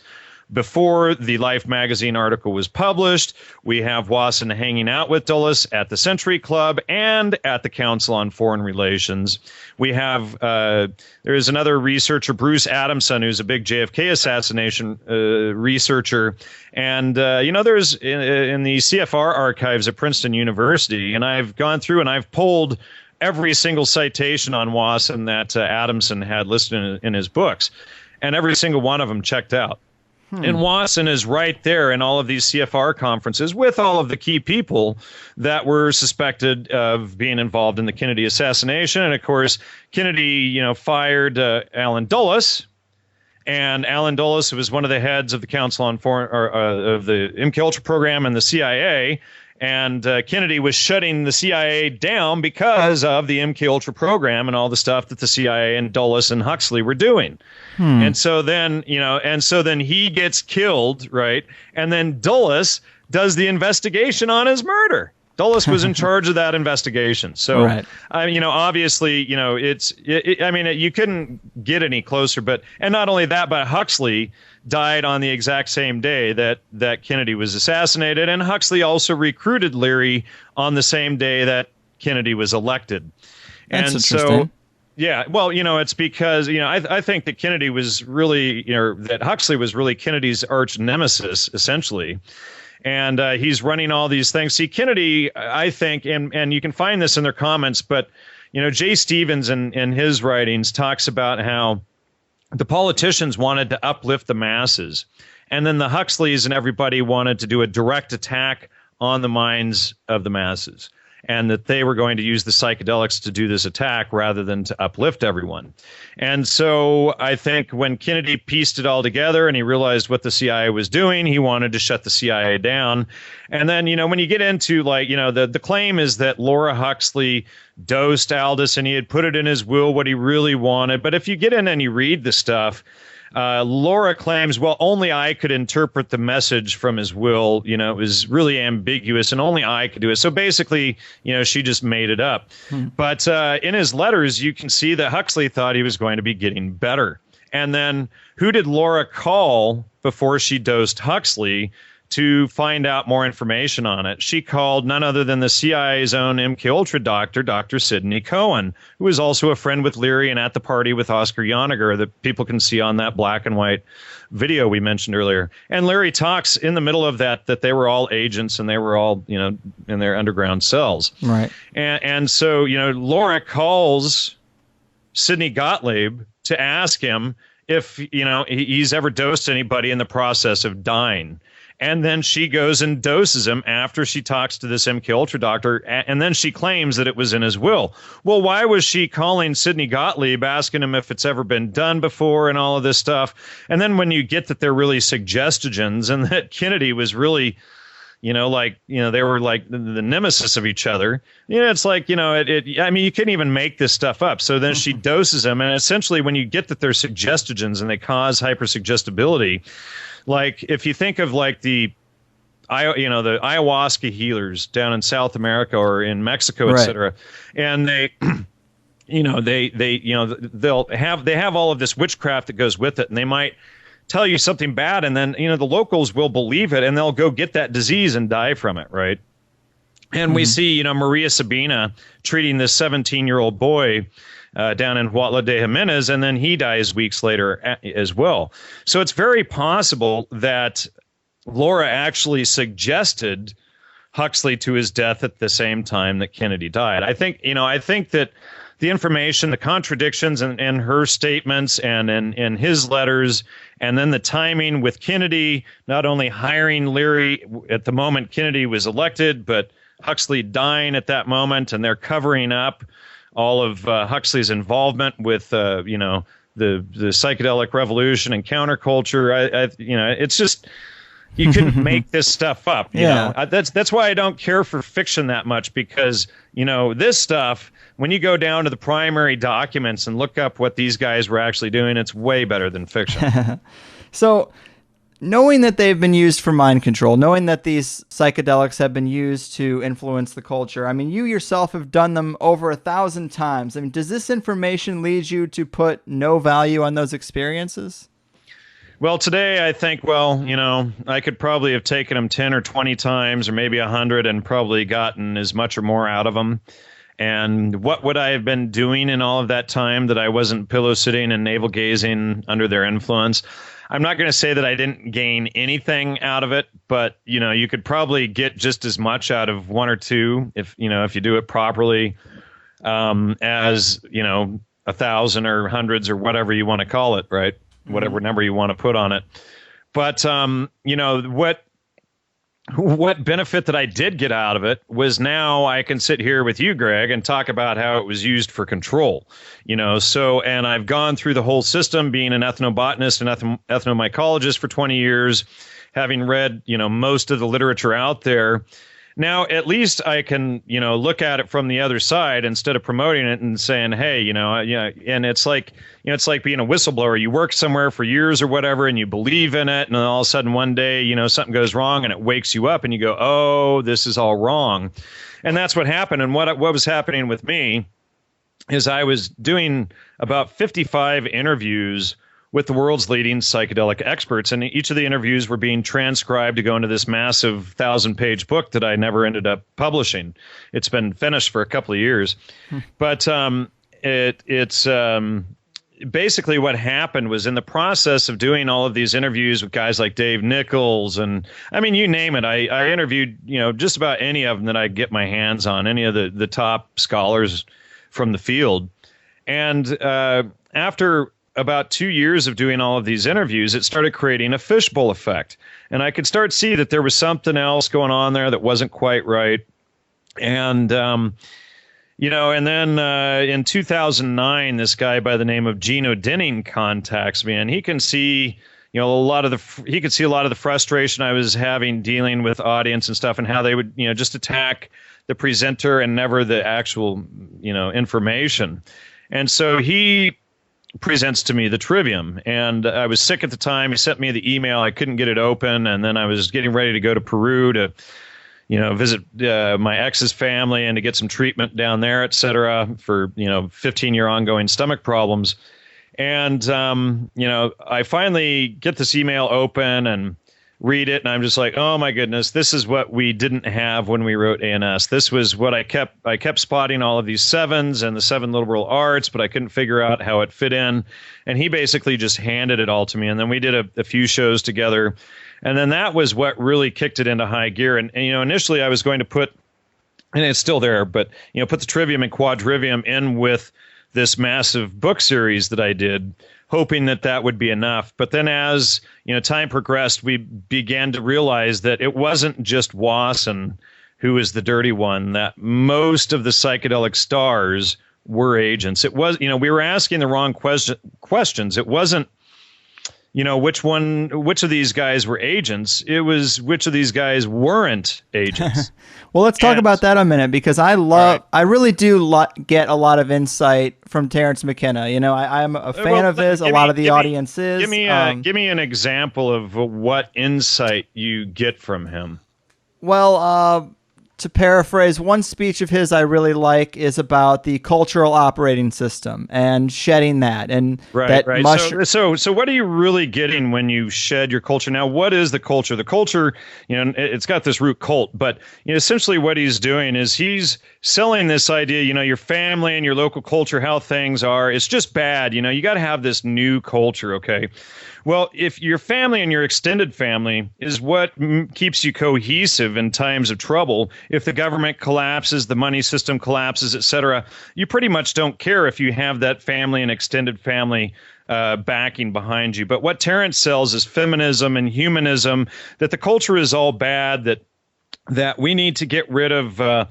before the Life magazine article was published. We have Wasson hanging out with Dulles at the Century Club and at the Council on Foreign Relations. We have, there is another researcher, Bruce Adamson, who's a big JFK assassination researcher. And, there's in the CFR archives at Princeton University, and I've gone through and I've pulled every single citation on Wasson that Adamson had listed in his books, and every single one of them checked out. And Wasson is right there in all of these CFR conferences with all of the key people that were suspected of being involved in the Kennedy assassination. And of course, Kennedy, fired Allen Dulles, and Allen Dulles was one of the heads of the Council on Foreign, of the MKUltra program and the CIA. And Kennedy was shutting the CIA down because of the MKUltra program and all the stuff that the CIA and Dulles and Huxley were doing. And so then, he gets killed, right? And then Dulles does the investigation on his murder. Dulles was in charge of that investigation. So, right. Obviously, you couldn't get any closer. And not only that, but Huxley died on the exact same day that Kennedy was assassinated. And Huxley also recruited Leary on the same day that Kennedy was elected. That's interesting. So, yeah, well, it's because, I think that Kennedy was really, that Huxley was really Kennedy's arch nemesis, essentially. And he's running all these things. See, Kennedy, I think, and you can find this in their comments, but, Jay Stevens in his writings talks about how the politicians wanted to uplift the masses. And then the Huxleys and everybody wanted to do a direct attack on the minds of the masses, and that they were going to use the psychedelics to do this attack rather than to uplift everyone. And so I think when Kennedy pieced it all together and he realized what the CIA was doing, he wanted to shut the CIA down. And then, when you get into the claim is that Laura Huxley dosed Aldous and he had put it in his will what he really wanted. But if you get in and you read the stuff, Laura claims, well, only I could interpret the message from his will. It was really ambiguous and only I could do it. So basically, she just made it up. But in his letters, you can see that Huxley thought he was going to be getting better. And then who did Laura call before she dosed Huxley to find out more information on it, she called none other than the CIA's own MKUltra doctor, Dr. Sidney Cohen, who is also a friend with Leary and at the party with Oscar Yoniger that people can see on that black and white video we mentioned earlier. And Leary talks in the middle of that they were all agents and they were all, in their underground cells. Right. And so, Laura calls Sidney Gottlieb to ask him if, he's ever dosed anybody in the process of dying. And then she goes and doses him after she talks to this MKUltra doctor, and then she claims that it was in his will. Well, why was she calling Sidney Gottlieb, asking him if it's ever been done before and all of this stuff? And then when you get that they're really suggestogens and that Kennedy was really, they were like the nemesis of each other. It's like, you couldn't even make this stuff up. So then she doses them. And essentially when you get that they're suggestogens and they cause hypersuggestibility, like if you think of like the ayahuasca healers down in South America or in Mexico, et cetera, and they have all of this witchcraft that goes with it, and they might tell you something bad, and then the locals will believe it, and they'll go get that disease and die from it, right? And we see Maria Sabina treating this 17-year-old boy down in Huautla de Jimenez, and then he dies weeks later as well. So it's very possible that Laura actually suggested Huxley to his death at the same time that Kennedy died. I think that the information, the contradictions in her statements and in his letters, and then the timing with Kennedy, not only hiring Leary at the moment Kennedy was elected, but Huxley dying at that moment, and they're covering up all of Huxley's involvement with, the psychedelic revolution and counterculture. It's just, you couldn't make this stuff up. You know? That's why I don't care for fiction that much, because, this stuff, when you go down to the primary documents and look up what these guys were actually doing, it's way better than fiction. So, knowing that they've been used for mind control, knowing that these psychedelics have been used to influence the culture, you yourself have done them over 1,000 times. Does this information lead you to put no value on those experiences? Well, today I think, I could probably have taken them 10 or 20 times or maybe 100 and probably gotten as much or more out of them. And what would I have been doing in all of that time that I wasn't pillow sitting and navel gazing under their influence? I'm not going to say that I didn't gain anything out of it, but, you could probably get just as much out of one or two if you do it properly, as, 1,000 or hundreds or whatever you want to call it, right? Whatever number you want to put on it. But, what benefit that I did get out of it was now I can sit here with you, Greg, and talk about how it was used for control, and I've gone through the whole system, being an ethnobotanist and ethnomycologist for 20 years, having read, most of the literature out there. Now, at least I can, look at it from the other side instead of promoting it and saying, hey, and it's like being a whistleblower. You work somewhere for years or whatever, and you believe in it, and then all of a sudden one day, something goes wrong, and it wakes you up, and you go, oh, this is all wrong. And that's what happened. And what was happening with me is I was doing about 55 interviews with the world's leading psychedelic experts. And each of the interviews were being transcribed to go into this massive 1,000-page book that I never ended up publishing. It's been finished for a couple of years. But it's basically what happened was, in the process of doing all of these interviews with guys like Dave Nichols, and you name it, I interviewed, just about any of them that I get my hands on, any of the top scholars from the field. And after about 2 years of doing all of these interviews, it started creating a fishbowl effect. And I could start to see that there was something else going on there that wasn't quite right. And, and then in 2009, this guy by the name of Gino Denning contacts me, and he can see, he could see a lot of the frustration I was having dealing with audience and stuff, and how they would, just attack the presenter and never the actual, information. And so he presents to me the Trivium, and I was sick at the time. He sent me the email. I couldn't get it open, and then I was getting ready to go to Peru to, visit my ex's family and to get some treatment down there, et cetera, for 15-year ongoing stomach problems. And I finally get this email open and read it, and I'm just like, oh my goodness, this is what we didn't have when we wrote ANS. This was what I kept spotting all of these sevens and the 7 liberal arts, but I couldn't figure out how it fit in. And he basically just handed it all to me. And then we did a few shows together. And then that was what really kicked it into high gear. And initially I was going to put, and it's still there, but put the Trivium and Quadrivium in with this massive book series that I did, hoping that would be enough. But then as time progressed, we began to realize that it wasn't just Wasson who was the dirty one, that most of the psychedelic stars were agents. It was, we were asking the wrong questions. It wasn't, which of these guys were agents. It was which of these guys weren't agents. Well, let's talk about that a minute, because I really do get a lot of insight from Terence McKenna. I'm a fan of his. A lot of the audience is. Give me an example of what insight you get from him. Well, to paraphrase, one speech of his I really like is about the cultural operating system and shedding that. And right. So what are you really getting when you shed your culture? Now, what is the culture? The culture, it's got this root cult, but essentially what he's doing is he's selling this idea, your family and your local culture, how things are, it's just bad. You got to have this new culture, okay? Well, if your family and your extended family is what keeps you cohesive in times of trouble, if the government collapses, the money system collapses, etc., you pretty much don't care if you have that family and extended family backing behind you. But what Terence sells is feminism and humanism, that the culture is all bad, that we need to get rid of the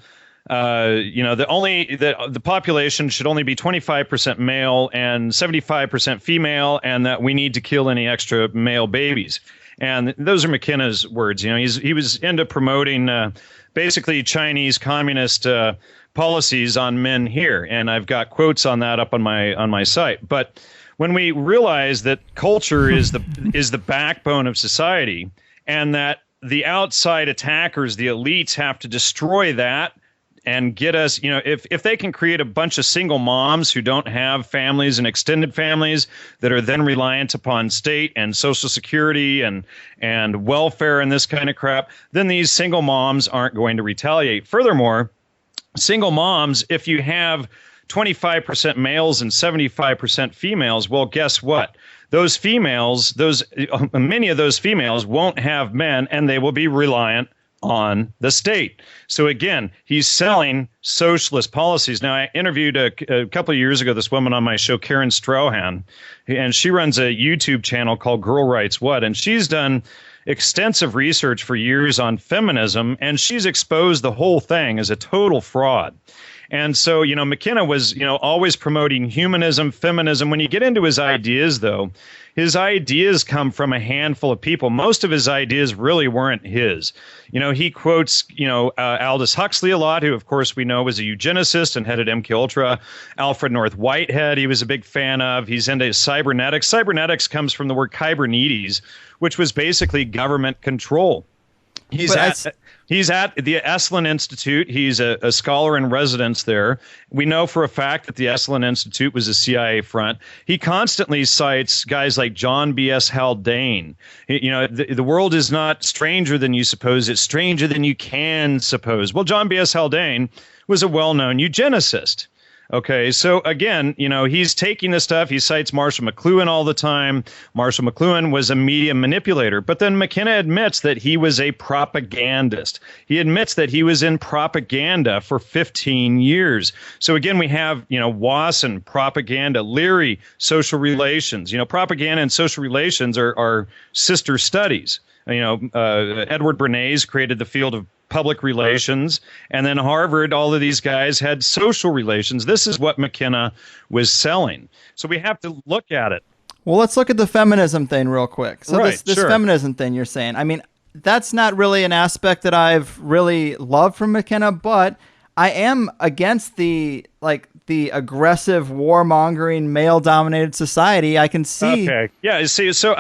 population should only be 25% male and 75% female, and that we need to kill any extra male babies. And those are McKenna's words. He was into promoting basically Chinese communist policies on men here, and I've got quotes on that up on my site. But when we realize that culture is the backbone of society, and that the outside attackers, the elites, have to destroy that and get us, if they can create a bunch of single moms who don't have families and extended families that are then reliant upon state and Social Security and welfare and this kind of crap, then these single moms aren't going to retaliate. Furthermore, single moms, if you have 25% males and 75% females, well, guess what? Those females, many of those females won't have men, and they will be reliant on the state. So again, he's selling socialist policies. Now, I interviewed a couple of years ago this woman on my show, Karen Strahan, and she runs a YouTube channel called Girl Writes What, and she's done extensive research for years on feminism, and she's exposed the whole thing as a total fraud. And so, McKenna was, always promoting humanism, feminism. When you get into his ideas, though, his ideas come from a handful of people. Most of his ideas really weren't his. He quotes, Aldous Huxley a lot, who, of course, we know was a eugenicist and headed MKUltra. Alfred North Whitehead, he was a big fan of. He's into cybernetics. Cybernetics comes from the word kybernetes, which was basically government control. He's at the Esalen Institute. He's a scholar in residence there. We know for a fact that the Esalen Institute was a CIA front. He constantly cites guys like John B.S. Haldane. The world is not stranger than you suppose. It's stranger than you can suppose. Well, John B.S. Haldane was a well-known eugenicist. Okay, so again, he's taking this stuff. He cites Marshall McLuhan all the time. Marshall McLuhan was a media manipulator. But then McKenna admits that he was a propagandist. He admits that he was in propaganda for 15 years. So again, we have, Wasson, propaganda, Leary, social relations. Propaganda and social relations are sister studies. Edward Bernays created the field of public relations, and then Harvard, all of these guys had social relations. This is what McKenna was selling. So we have to look at it. Well, let's look at the feminism thing real quick. So right, this sure. feminism thing you're saying, I mean, that's not really an aspect that I've really loved from McKenna, but I am against the the aggressive, warmongering, male-dominated society, I can see. Okay. Yeah. See, so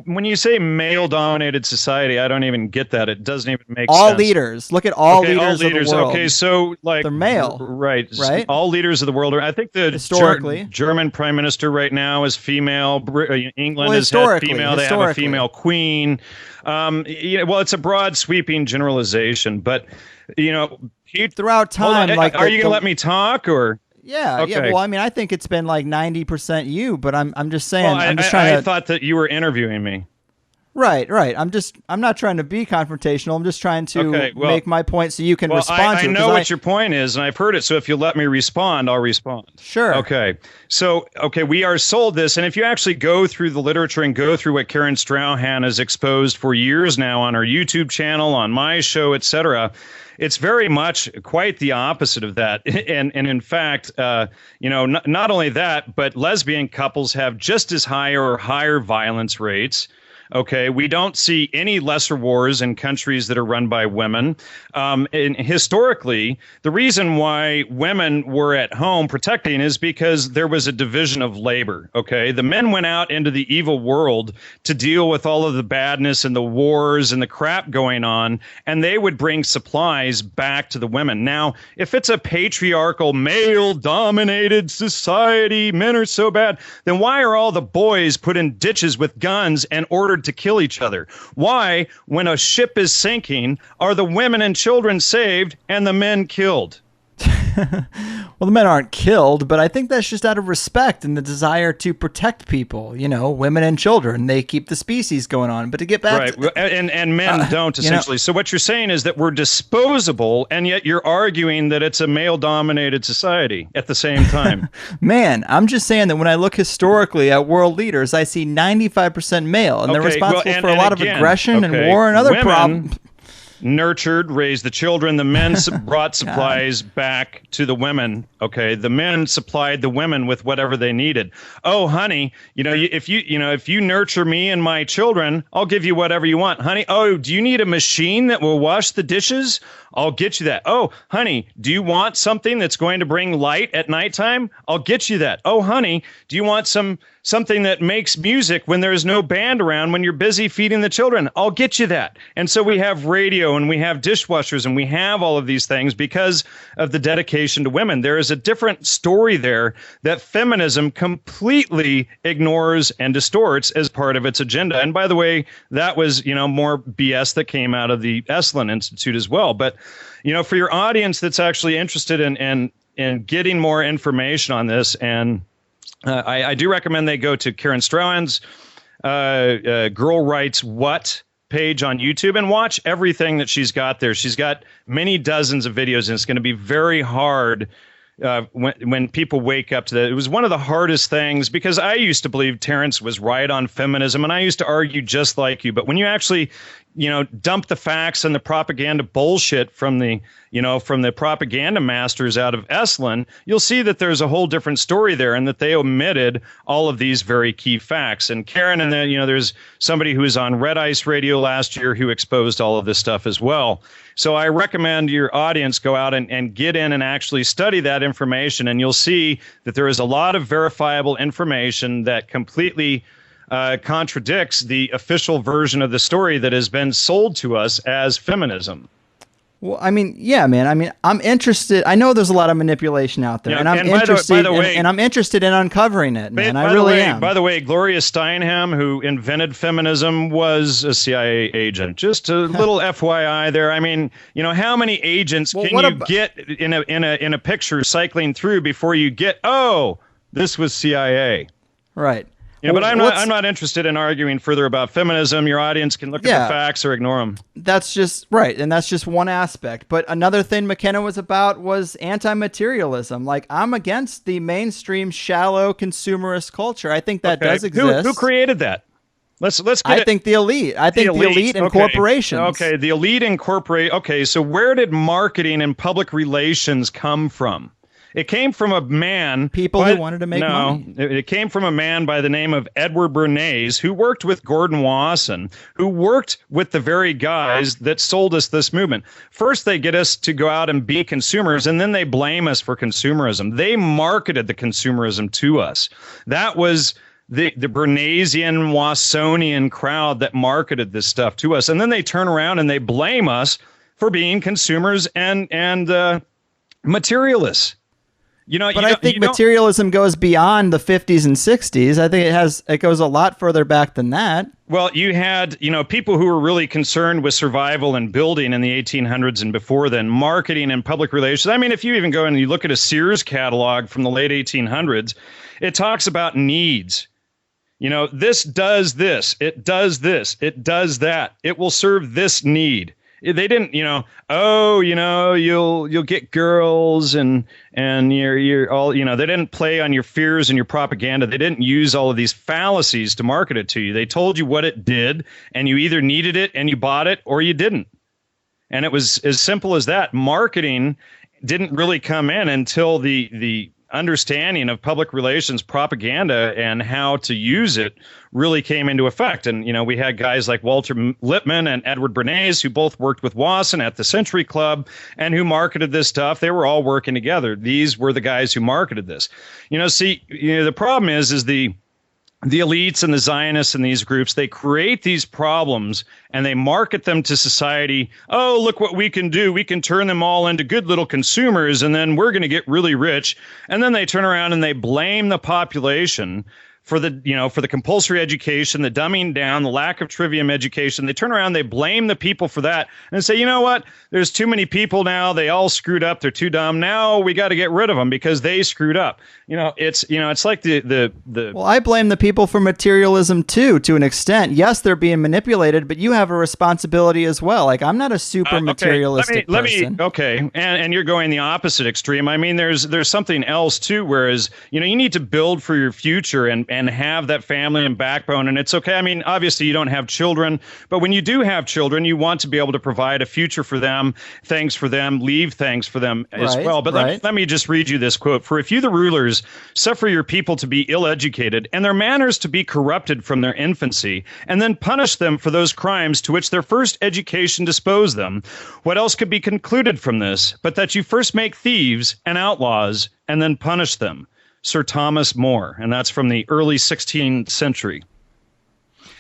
when you say male-dominated society, I don't even get that. It doesn't even make all sense. Leaders. Look at all Okay, leaders of the world. Okay, so like they're male, right? Right. All leaders of the world. I think the historically, German prime minister right now is female. England has had female. They have a female queen. Well, it's a broad, sweeping generalization, but throughout time, are you going to let me talk or? Yeah, okay. yeah. Well, I mean, I think it's been like 90% you, but I'm just saying. Well, I'm just trying I thought that you were interviewing me. Right. I'm not trying to be confrontational. I'm just trying to make my point so you can respond to it. I know what your point is, and I've heard it. So if you let me respond, I'll respond. Sure. Okay. So, we are sold this. And if you actually go through the literature and go through what Karen Strahan has exposed for years now on her YouTube channel, on my show, etc., it's very much quite the opposite of that. And in fact, not only that, but lesbian couples have just as high or higher violence rates. Okay, we don't see any lesser wars in countries that are run by women. And historically, the reason why women were at home protecting is because there was a division of labor. Okay, the men went out into the evil world to deal with all of the badness and the wars and the crap going on, and they would bring supplies back to the women. Now, if it's a patriarchal, male-dominated society, men are so bad, then why are all the boys put in ditches with guns and ordered to kill each other? Why, when a ship is sinking, are the women and children saved and the men killed? Well, the men aren't killed, but I think that's just out of respect and the desire to protect people. Women and children, they keep the species going on. But to get back right, and men don't, essentially. So what you're saying is that we're disposable, and yet you're arguing that it's a male-dominated society at the same time. Man, I'm just saying that when I look historically at world leaders, I see 95% male, and they're responsible for a lot of aggression and war and other problems. Nurtured, raised the children. The men brought supplies back to the women. Okay, the men supplied the women with whatever they needed. Oh, honey, if you nurture me and my children, I'll give you whatever you want, honey. Oh, do you need a machine that will wash the dishes? I'll get you that. Oh, honey, do you want something that's going to bring light at nighttime? I'll get you that. Oh, honey, do you want something that makes music when there's no band around when you're busy feeding the children? I'll get you that. And so we have radio and we have dishwashers and we have all of these things because of the dedication to women. There is a different story there that feminism completely ignores and distorts as part of its agenda. And by the way, that was, more BS that came out of the Esalen Institute as well. But, for your audience that's actually interested in getting more information on this, and I do recommend they go to Karen Strahan's Girl Writes What page on YouTube and watch everything that she's got there. She's got many dozens of videos, and it's going to be very hard when people wake up to that. It was one of the hardest things because I used to believe Terence was right on feminism, and I used to argue just like you. But when you actually dump the facts and the propaganda bullshit from the propaganda masters out of Esalen, you'll see that there's a whole different story there and that they omitted all of these very key facts. And Karen, and then, there's somebody who was on Red Ice Radio last year who exposed all of this stuff as well. So I recommend your audience go out and get in and actually study that information, and you'll see that there is a lot of verifiable information that completely contradicts the official version of the story that has been sold to us as feminism. Well, I mean, yeah, man. I mean, I'm interested. I know there's a lot of manipulation out there, and I'm interested. And I'm interested in uncovering it, man. I really am. By the way, Gloria Steinem, who invented feminism, was a CIA agent. Just a little FYI there. I mean, how many agents can you get in a picture cycling through before you get? Oh, this was CIA. Right. But I'm not interested in arguing further about feminism. Your audience can look at the facts or ignore them. That's just right, and that's just one aspect. But another thing McKenna was about was anti-materialism. Like, I'm against the mainstream, shallow, consumerist culture. I think that does exist. Who created that? Let's get I think the elite. I think the elite and corporations. Okay, the elite and corporate. Okay, so where did marketing and public relations come from? It came from a man. People who wanted to make money. No, it came from a man by the name of Edward Bernays, who worked with Gordon Wasson, who worked with the very guys that sold us this movement. First, they get us to go out and be consumers, and then they blame us for consumerism. They marketed the consumerism to us. That was the Bernaysian, Wassonian crowd that marketed this stuff to us. And then they turn around and they blame us for being consumers and materialists. But I think materialism goes beyond the 50s and 60s. I think it goes a lot further back than that. Well, you had, people who were really concerned with survival and building in the 1800s and before then, marketing and public relations. I mean, if you even go and you look at a Sears catalog from the late 1800s, it talks about needs. This does this, it does this, it does that. It will serve this need. They didn't, you'll get girls and you're all, they didn't play on your fears and your propaganda. They didn't use all of these fallacies to market it to you. They told you what it did, and you either needed it and you bought it or you didn't. And it was as simple as that. Marketing didn't really come in until the understanding of public relations propaganda and how to use it really came into effect. And, we had guys like Walter Lippmann and Edward Bernays, who both worked with Wasson at the Century Club and who marketed this stuff. They were all working together. These were the guys who marketed this. The problem is the elites and the Zionists and these groups, they create these problems and they market them to society. Oh, look what we can do. We can turn them all into good little consumers, and then we're going to get really rich. And then they turn around and they blame the population for the compulsory education, the dumbing down, the lack of trivium education. They turn around, they blame the people for that and say, you know what? There's too many people now. They all screwed up. They're too dumb. Now we got to get rid of them because they screwed up. It's like the. Well, I blame the people for materialism too, to an extent. Yes, they're being manipulated, but you have a responsibility as well. Like, I'm not a super materialistic person. Okay. And you're going the opposite extreme. I mean, there's something else too, whereas, you need to build for your future and have that family and backbone. And it's okay. I mean, obviously you don't have children, but when you do have children, you want to be able to provide a future for them, things for them, leave things for them as well. But let me just read you this quote. For if you, the rulers, suffer your people to be ill-educated and their manners to be corrupted from their infancy, and then punish them for those crimes to which their first education disposed them, what else could be concluded from this, but that you first make thieves and outlaws and then punish them? Sir Thomas More, and that's from the early 16th century.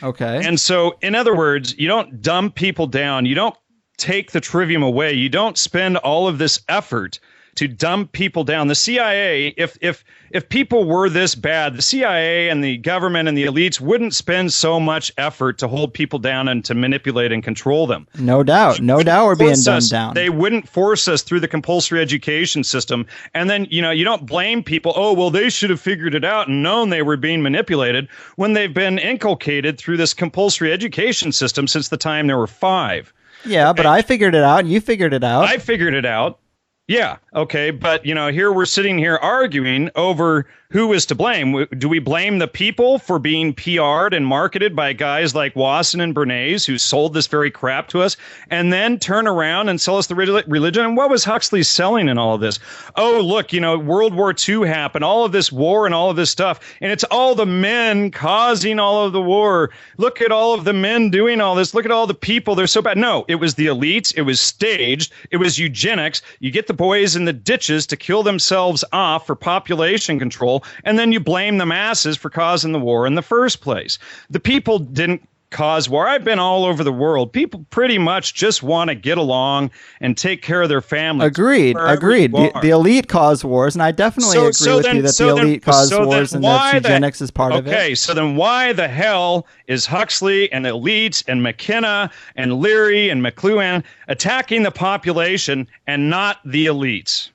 Okay. And so, in other words, you don't dumb people down. You don't take the trivium away. You don't spend all of this effort to dumb people down. The CIA, if people were this bad, the CIA and the government and the elites wouldn't spend so much effort to hold people down and to manipulate and control them. No doubt we're being dumbed down. They wouldn't force us through the compulsory education system. And then, you don't blame people. Oh, well, they should have figured it out and known they were being manipulated when they've been inculcated through this compulsory education system since the time they were 5. Yeah, but I figured it out and you figured it out. I figured it out. Yeah. Okay. But, here we're sitting here arguing over who is to blame. Do we blame the people for being PR'd and marketed by guys like Wasson and Bernays, who sold this very crap to us, and then turn around and sell us the religion? And what was Huxley selling in all of this? Oh, look, World War II happened, all of this war and all of this stuff, and it's all the men causing all of the war. Look at all of the men doing all this. Look at all the people. They're so bad. No, it was the elites. It was staged. It was eugenics. You get the boys in the ditches to kill themselves off for population control, and then you blame the masses for causing the war in the first place. The people didn't cause war. I've been all over the world. People pretty much just want to get along and take care of their families. Agreed. The elite cause wars, and I definitely agree with you that the elite cause wars and that eugenics is part of it. Okay, so then why the hell is Huxley and the elites and McKenna and Leary and McLuhan attacking the population and not the elites?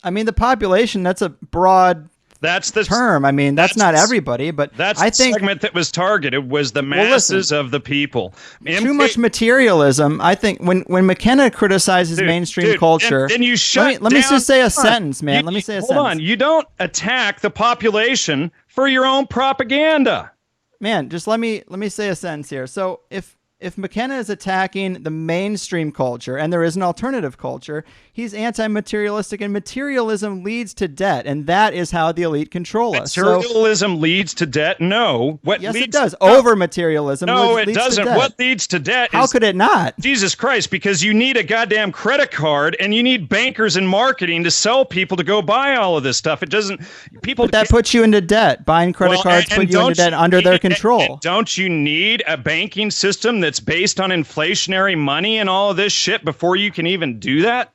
I mean, the population, that's a broad term. I mean, that's not everybody, but that's I think the segment that was targeted was the masses of the people. Too much materialism. I think when McKenna criticizes mainstream culture, then you shut let me just say a sentence, man. Let me say a sentence. Hold on. You don't attack the population for your own propaganda. Man, just let me say a sentence here. So if if McKenna is attacking the mainstream culture and there is an alternative culture, he's anti-materialistic, and materialism leads to debt, and that is how the elite control us. Materialism leads to debt? No. Yes, it does. Over materialism. No, it doesn't. What leads to debt? How could it not? Jesus Christ, because you need a goddamn credit card and you need bankers and marketing to sell people to go buy all of this stuff. It doesn't. But that puts you into debt. Buying credit cards put you into debt under their control. And don't you need a banking system that's based on inflationary money and all of this shit before you can even do that?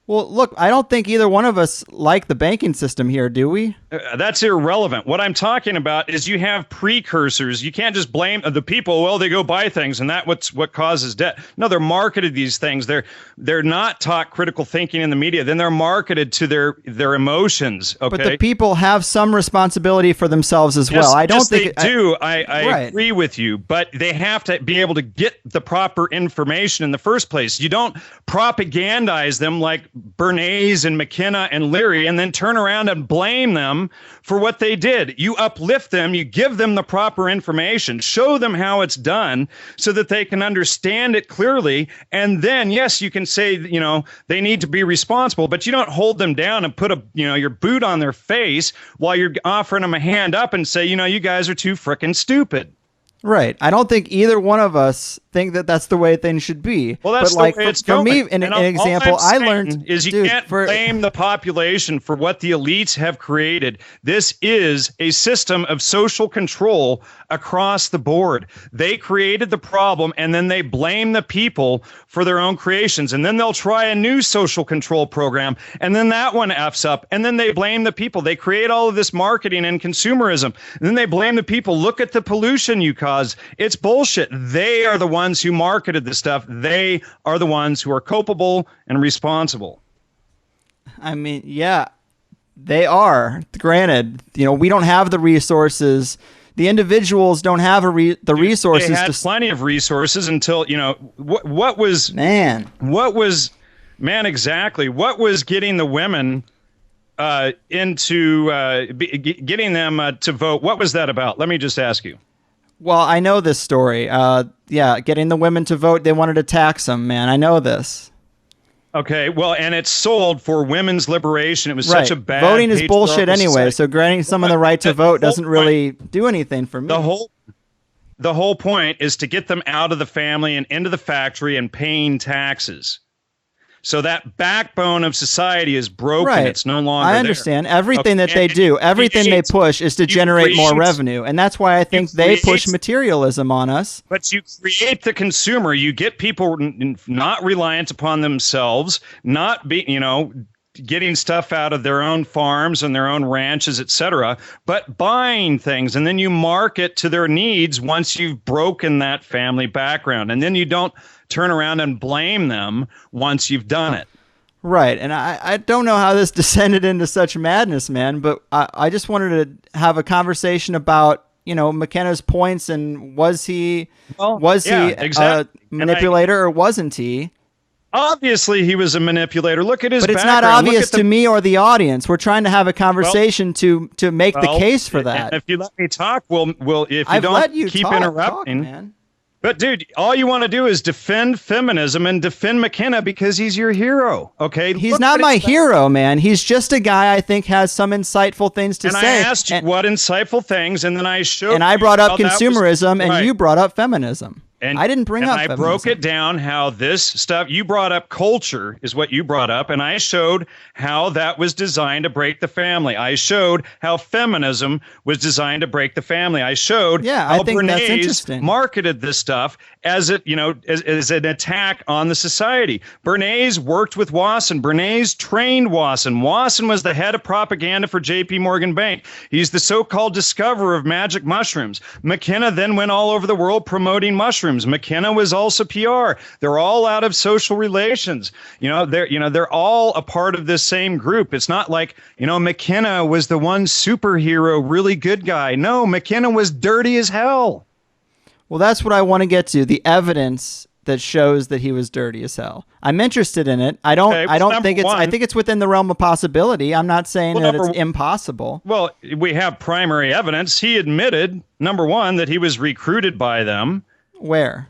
Well, look, I don't think either one of us like the banking system here, do we? That's irrelevant. What I'm talking about is you have precursors. You can't just blame the people. Well, they go buy things, and that's what causes debt. No, they're marketed these things. They're not taught critical thinking in the media. Then they're marketed to their emotions. Okay, but the people have some responsibility for themselves as well. I don't think they do. I agree with you, but they have to be able to get the proper information in the first place. You don't propagandize them like Bernays and McKenna and Leary and then turn around and blame them for what they did. You uplift them, you give them the proper information, show them how it's done so that they can understand it clearly, and then yes, you can say, they need to be responsible, but you don't hold them down and put your boot on their face while you're offering them a hand up and say, you guys are too frickin' stupid. Right. I don't think either one of us think that that's the way things should be. Well, that's but the way it's for going. me, an example I learned is you can't blame the population for what the elites have created. This is a system of social control across the board. They created the problem, and then they blame the people for their own creations, and then they'll try a new social control program, and then that one F's up, and then they blame the people. They create all of this marketing and consumerism, and then they blame the people. Look at the pollution you cause. It's bullshit. They are the ones who marketed the stuff. They are the ones who are culpable and responsible. I mean, yeah, they are. Granted, we don't have the resources. The individuals don't have the resources. They had plenty of resources until, what was getting the women into getting them to vote? What was that about? Let me just ask you. Well, I know this story. Getting the women to vote, they wanted to tax them, man. I know this. Okay, well, and it's sold for women's liberation. It was such a bad voting is bullshit anyway, so granting someone the right to vote doesn't really do anything for me. The whole point is to get them out of the family and into the factory and paying taxes. So that backbone of society is broken. Right. It's no longer I understand. Everything that they do, everything they push is to generate more revenue. And that's why I think they push materialism on us. But you create the consumer. You get people not reliant upon themselves, not getting stuff out of their own farms and their own ranches, etc., but buying things, and then you market to their needs once you've broken that family background, and then you don't turn around and blame them once you've done it. Right, and I don't know how this descended into such madness, man, but I just wanted to have a conversation about McKenna's points, and was he a manipulator or wasn't he? Obviously, he was a manipulator. Look at his background. But it's not obvious to me or the audience. We're trying to have a conversation to make the case for that. If you let me talk, we'll if you don't keep interrupting. Man. But, dude, all you want to do is defend feminism and defend McKenna because he's your hero, okay? He's not my hero, man. He's just a guy I think has some insightful things to say. And I asked you what insightful things, and then I showed you. And I brought up consumerism, and you brought up feminism. And I didn't bring up feminism. And I broke it down how this stuff, you brought up culture is what you brought up, and I showed how that was designed to break the family. I showed how feminism was designed to break the family. I showed how Bernays marketed this stuff as as an attack on the society. Bernays worked with Wasson. Bernays trained Wasson. Wasson was the head of propaganda for J.P. Morgan Bank. He's the so-called discoverer of magic mushrooms. McKenna then went all over the world promoting mushrooms. McKenna was also PR. They're all out of social relations. They're all a part of this same group. It's not like, McKenna was the one superhero, really good guy. No, McKenna was dirty as hell. Well, that's what I want to get to. The evidence that shows that he was dirty as hell. I'm interested in it. I think it's within the realm of possibility. I'm not saying that it's impossible. Well, we have primary evidence. He admitted, number one, that he was recruited by them. Where?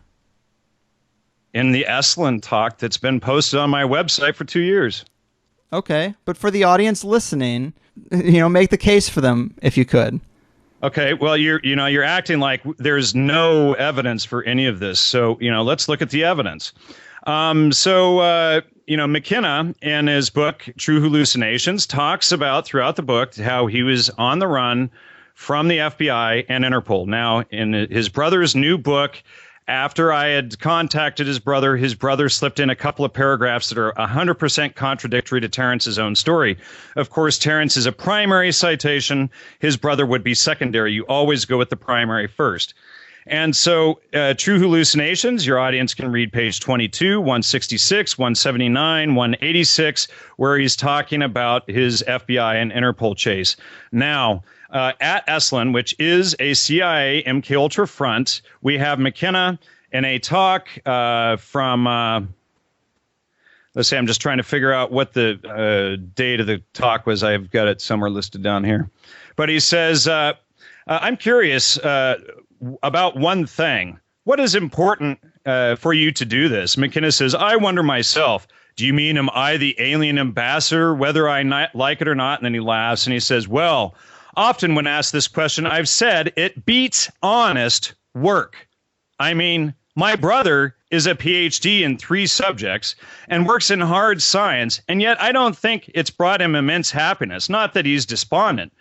In the Estlin talk that's been posted on my website for 2 years. Okay, but for the audience listening, make the case for them if you could. Okay, well, you're acting like there's no evidence for any of this. So, let's look at the evidence. McKenna, in his book, True Hallucinations, talks about throughout the book how he was on the run from the FBI and Interpol. Now, in his brother's new book, after I had contacted his brother slipped in a couple of paragraphs that are 100% contradictory to Terence's own story. Of course, Terence is a primary citation. His brother would be secondary. You always go with the primary first. And so True Hallucinations, your audience can read page 22, 166, 179, 186, where he's talking about his FBI and Interpol chase. Now, at Estlin, which is a CIA MKUltra front, we have McKenna in a talk from, let's see, I'm just trying to figure out what the date of the talk was. I've got it somewhere listed down here. But he says, I'm curious about one thing. What is important for you to do this? McKenna says, I wonder myself. Do you mean, am I the alien ambassador, whether I like it or not? And then he laughs and he says, well, often when asked this question, I've said it beats honest work. I mean, my brother is a PhD in 3 subjects and works in hard science, and yet I don't think it's brought him immense happiness. Not that he's despondent,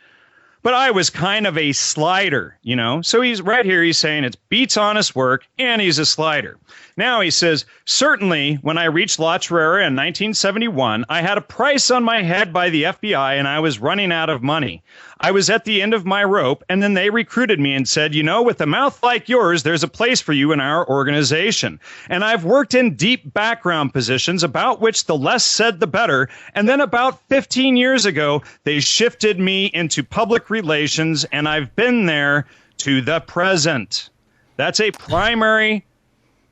but I was kind of a slider, So he's right here, he's saying it beats honest work, and he's a slider. Now he says, certainly when I reached La Terrera in 1971, I had a price on my head by the FBI and I was running out of money. I was at the end of my rope, and then they recruited me and said, with a mouth like yours, there's a place for you in our organization. And I've worked in deep background positions about which the less said, the better. And then about 15 years ago, they shifted me into public relations, and I've been there to the present. That's a primary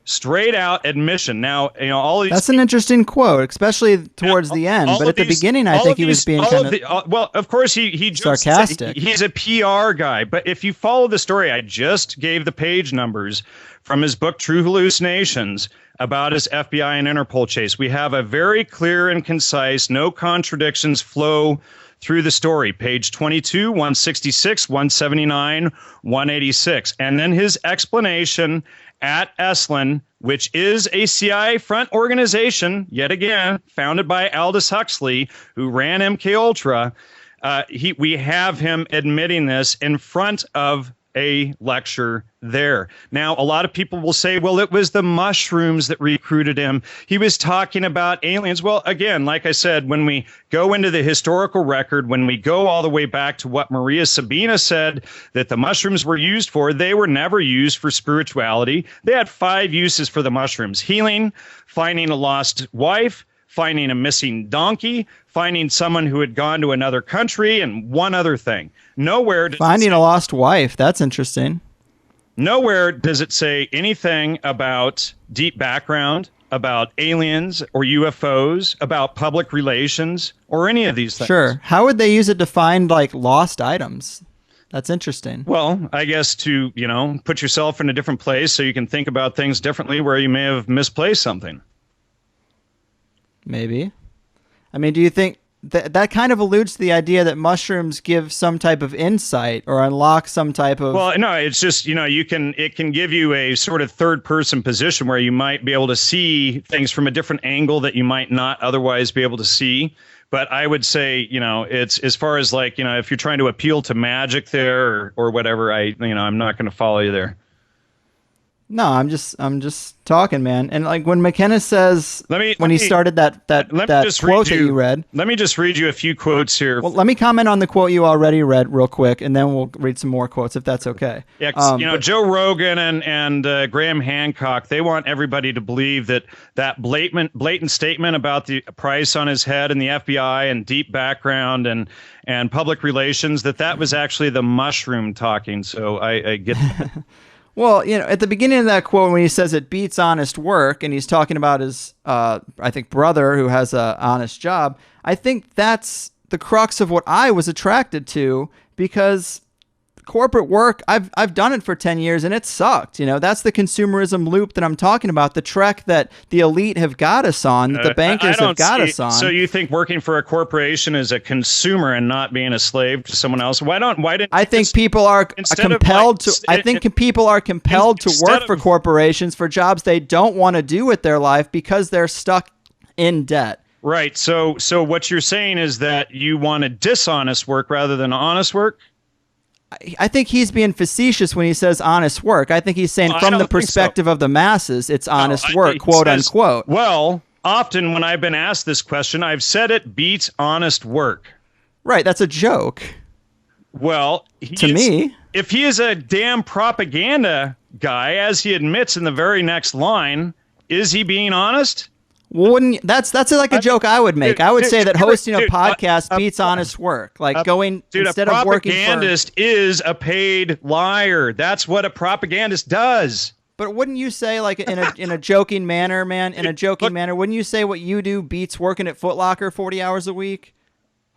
straight out admission. Now, all these. That's an interesting quote, especially towards the end. But at the beginning, I think he was being kind of. Well, of course, he sarcastic. He's a PR guy. But if you follow the story, I just gave the page numbers from his book, True Hallucinations, about his FBI and Interpol chase. We have a very clear and concise, no contradictions flow through the story. Page 22, 166, 179, 186. And then his explanation at Estlin, which is a CIA front organization, yet again, founded by Aldous Huxley, who ran MKUltra. We have him admitting this in front of a lecture there. Now, a lot of people will say, well, it was the mushrooms that recruited him. He was talking about aliens. Well, again, like I said, when we go into the historical record, when we go all the way back to what Maria Sabina said that the mushrooms were used for, they were never used for spirituality. They had 5 uses for the mushrooms: healing, finding a lost wife, finding a missing donkey, finding someone who had gone to another country, and one other thing. Nowhere does finding a lost wife. That's interesting. Nowhere does it say anything about deep background, about aliens or UFOs, about public relations, or any of these things. Sure. How would they use it to find lost items? That's interesting. Well, I guess to, put yourself in a different place so you can think about things differently where you may have misplaced something. Maybe. I mean, do you think that kind of alludes to the idea that mushrooms give some type of insight or unlock some type of... Well, no, it's just, it can give you a sort of third person position where you might be able to see things from a different angle that you might not otherwise be able to see. But I would say, it's as far as if you're trying to appeal to magic there or whatever, I'm not going to follow you there. No, I'm just talking, man. And when McKenna says when he started that quote that you read. Let me just read you a few quotes here. Well, let me comment on the quote you already read real quick, and then we'll read some more quotes if that's okay. Yeah, Joe Rogan and Graham Hancock, they want everybody to believe that blatant statement about the price on his head and the FBI and deep background and public relations, that was actually the mushroom talking. So I get that. Well, at the beginning of that quote, when he says it beats honest work, and he's talking about his, I think, brother who has a honest job, I think that's the crux of what I was attracted to, because corporate work, I've done it for 10 years and it sucked. That's the consumerism loop that I'm talking about, the trek that the elite have got us on, that the bankers have got us on. So you think working for a corporation is a consumer and not being a slave to someone else? Why didn't I think people are compelled to work for corporations for jobs they don't want to do with their life because they're stuck in debt. Right. So what you're saying is that you want a dishonest work rather than honest work? I think he's being facetious when he says honest work. I think he's saying from the perspective of the masses, it's honest work, quote unquote. Well, often when I've been asked this question, I've said it beats honest work. Right. That's a joke. Well, to me, if he is a damn propaganda guy, as he admits in the very next line, is he being honest? That's like a joke I would make. I would say that hosting a podcast beats honest work. Like instead of working for... A propagandist is a paid liar. That's what a propagandist does. But wouldn't you say, like in a joking manner, man? In a joking manner, wouldn't you say what you do beats working at Foot Locker 40 hours a week?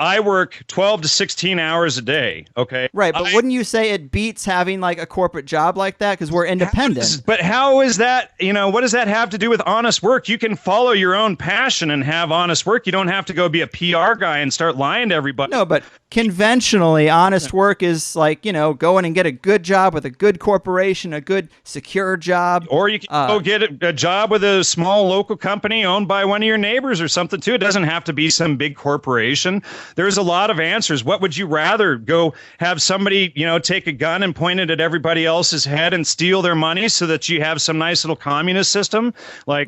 I work 12 to 16 hours a day, okay? Right, but wouldn't you say it beats having like a corporate job like that because we're independent? But how is that, what does that have to do with honest work? You can follow your own passion and have honest work. You don't have to go be a PR guy and start lying to everybody. No, but conventionally, honest work is like, going and get a good job with a good corporation, a good secure job. Or you can go get a job with a small local company owned by one of your neighbors or something too. It doesn't have to be some big corporation. There's a lot of answers. What would you rather? Go have somebody, take a gun and point it at everybody else's head and steal their money so that you have some nice little communist system? Like,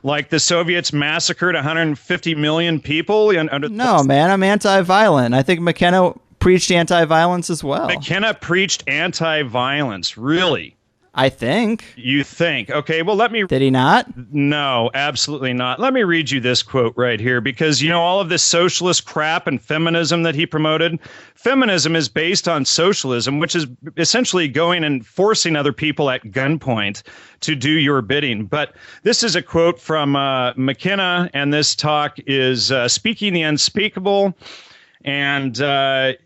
like the Soviets massacred 150 million people? No, man, I'm anti-violent. I think McKenna preached anti-violence as well. McKenna preached anti-violence, really? I think. You think. Okay, well, let me... Did he not? No, absolutely not. Let me read you this quote right here, because, all of this socialist crap and feminism that he promoted, feminism is based on socialism, which is essentially going and forcing other people at gunpoint to do your bidding. But this is a quote from McKenna, and this talk is Speaking the Unspeakable. And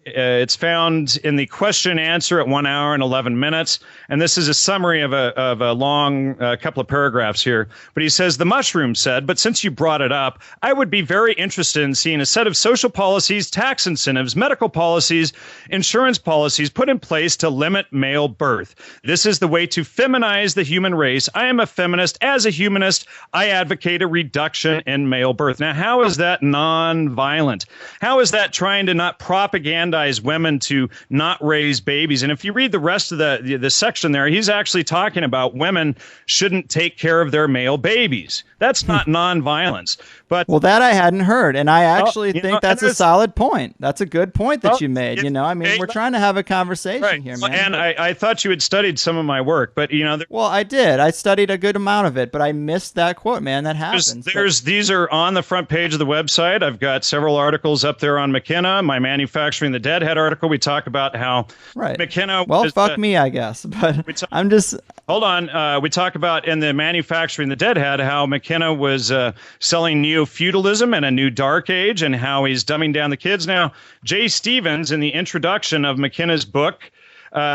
it's found in the question and answer at 1 hour and 11 minutes. And this is a summary of a long couple of paragraphs here. But he says, the mushroom said, but since you brought it up, I would be very interested in seeing a set of social policies, tax incentives, medical policies, insurance policies put in place to limit male birth. This is the way to feminize the human race. I am a feminist. As a humanist, I advocate a reduction in male birth. Now, how is that non-violent? How is that trying to not propagandize women to not raise babies? And if you read the rest of the section there, he's actually talking about women shouldn't take care of their male babies. That's not nonviolence. But well, that I hadn't heard, and I actually think that's a solid point. That's a good point that you made. We're trying to have a conversation here, man. And I thought you had studied some of my work, but well, I did. I studied a good amount of it, but I missed that quote, man. That happens. These are on the front page of the website. I've got several articles up there on McKenna. My Manufacturing the Deadhead article. We talk about how McKenna. Well, fuck me, I guess. But I'm just. Hold on. We talk about in the Manufacturing the Deadhead how McKenna was selling neo-feudalism and a new dark age and how he's dumbing down the kids. Now, Jay Stevens, in the introduction of McKenna's book,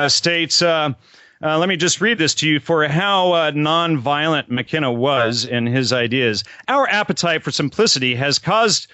states, let me just read this to you for how non-violent McKenna was in his ideas. Our appetite for simplicity has caused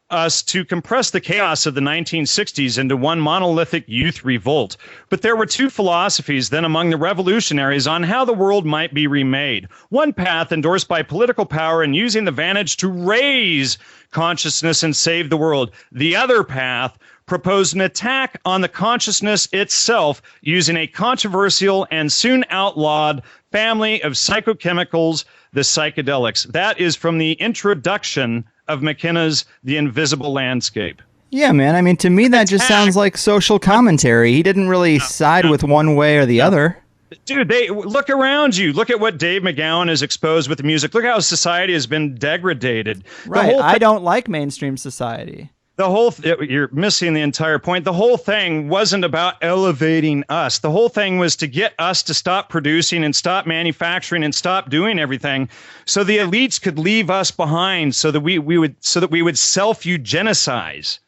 us to compress the chaos of the 1960s into one monolithic youth revolt. But there were two philosophies then among the revolutionaries on how the world might be remade. One path endorsed by political power and using the vantage to raise consciousness and save the world. The other path proposed an attack on the consciousness itself using a controversial and soon outlawed family of psychochemicals, the psychedelics. That is from the introduction of McKenna's The Invisible Landscape. Yeah, man. To me, that just sounds like social commentary. He didn't really side with one way or the other. Dude, look around you. Look at what Dave McGowan has exposed with the music. Look how society has been degraded. Right. I don't like mainstream society. You're missing the entire point. The whole thing wasn't about elevating us. The whole thing was to get us to stop producing and stop manufacturing and stop doing everything, so the elites could leave us behind, so that we would self-eugenicize.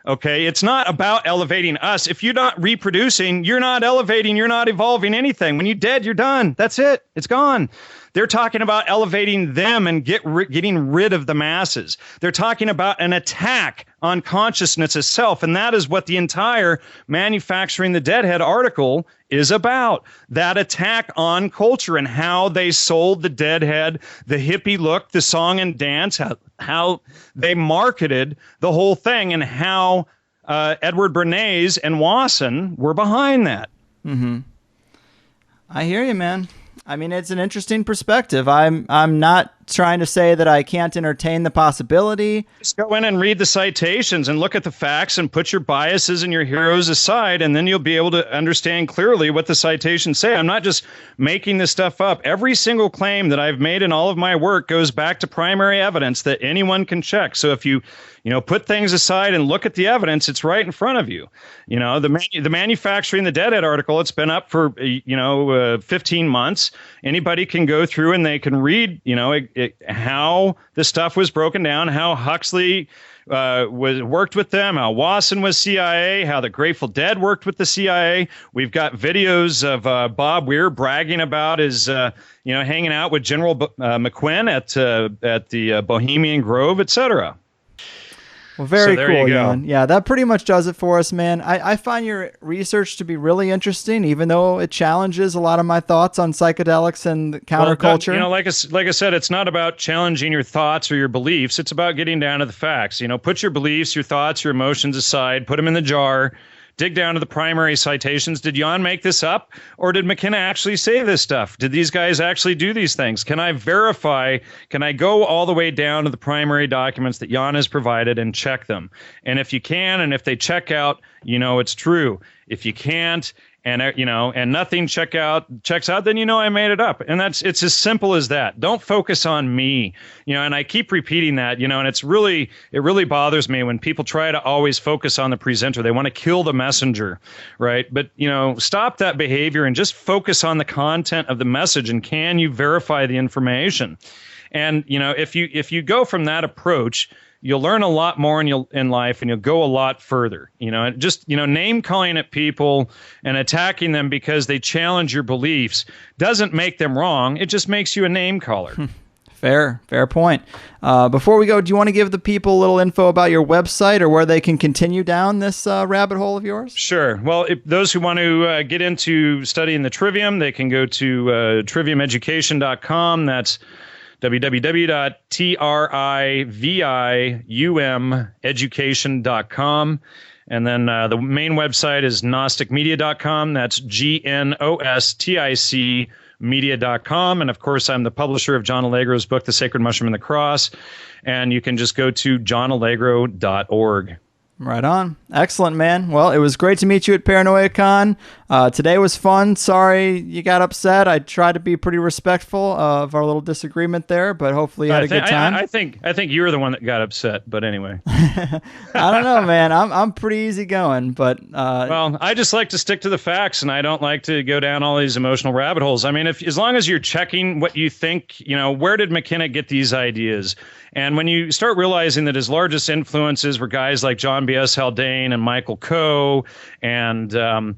Okay, it's not about elevating us. If you're not reproducing, you're not elevating, you're not evolving anything. When you're dead, you're done. That's it. It's gone. They're talking about elevating them and getting rid of the masses. They're talking about an attack on consciousness itself, and that is what the entire Manufacturing the Deadhead article is about. That attack on culture and how they sold the Deadhead, the hippie look, the song and dance, how they marketed the whole thing, and how Edward Bernays and Wasson were behind that. Mm-hmm. I hear you, man. I mean, it's an interesting perspective. I'm not trying to say that I can't entertain the possibility. Just go in and read the citations and look at the facts and put your biases and your heroes aside, and then you'll be able to understand clearly what the citations say. I'm not just making this stuff up. Every single claim that I've made in all of my work goes back to primary evidence that anyone can check. So if you put things aside and look at the evidence, it's right in front of you. The Manufacturing the Deadhead article, it's been up for 15 months. Anybody can go through and they can read how the stuff was broken down, how Huxley worked with them, how Wasson was CIA, how the Grateful Dead worked with the CIA. We've got videos of Bob Weir bragging about his hanging out with General McQuinn at the Bohemian Grove, etc. Well, very so cool, Jan. Yeah, that pretty much does it for us, man. I find your research to be really interesting, even though it challenges a lot of my thoughts on psychedelics and counterculture. Well, like I said, it's not about challenging your thoughts or your beliefs. It's about getting down to the facts. Put your beliefs, your thoughts, your emotions aside, put them in the jar. Dig down to the primary citations. Did Jan make this up, or did McKenna actually say this stuff? Did these guys actually do these things? Can I verify? Can I go all the way down to the primary documents that Jan has provided and check them? And if you can, and if they check out, it's true. If you can't, and nothing checks out, then I made it up. And it's as simple as that. Don't focus on me, and I keep repeating that, and it really bothers me when people try to always focus on the presenter. They want to kill the messenger, right? But, stop that behavior and just focus on the content of the message, and can you verify the information? And, if you go from that approach, you'll learn a lot more in life, and you'll go a lot further. Just name calling at people and attacking them because they challenge your beliefs doesn't make them wrong. It just makes you a name caller. Fair point. Before we go, do you want to give the people a little info about your website or where they can continue down this rabbit hole of yours? Sure. Well, if those who want to get into studying the trivium, they can go to triviumeducation.com. That's www.triviumeducation.com. And then the main website is gnosticmedia.com. That's GNOSTIC media.com. And of course, I'm the publisher of John Allegro's book, The Sacred Mushroom and the Cross. And you can just go to johnallegro.org. Right on. Excellent, man. Well, it was great to meet you at ParanoiaCon. Today was fun. Sorry you got upset. I tried to be pretty respectful of our little disagreement there, but hopefully you had a good time. I think you were the one that got upset, but anyway. I don't know, man. I'm pretty easygoing, but well, I just like to stick to the facts, and I don't like to go down all these emotional rabbit holes. I mean, as long as you're checking what you think, where did McKenna get these ideas? And when you start realizing that his largest influences were guys like John B.S. Haldane and Michael Coe and the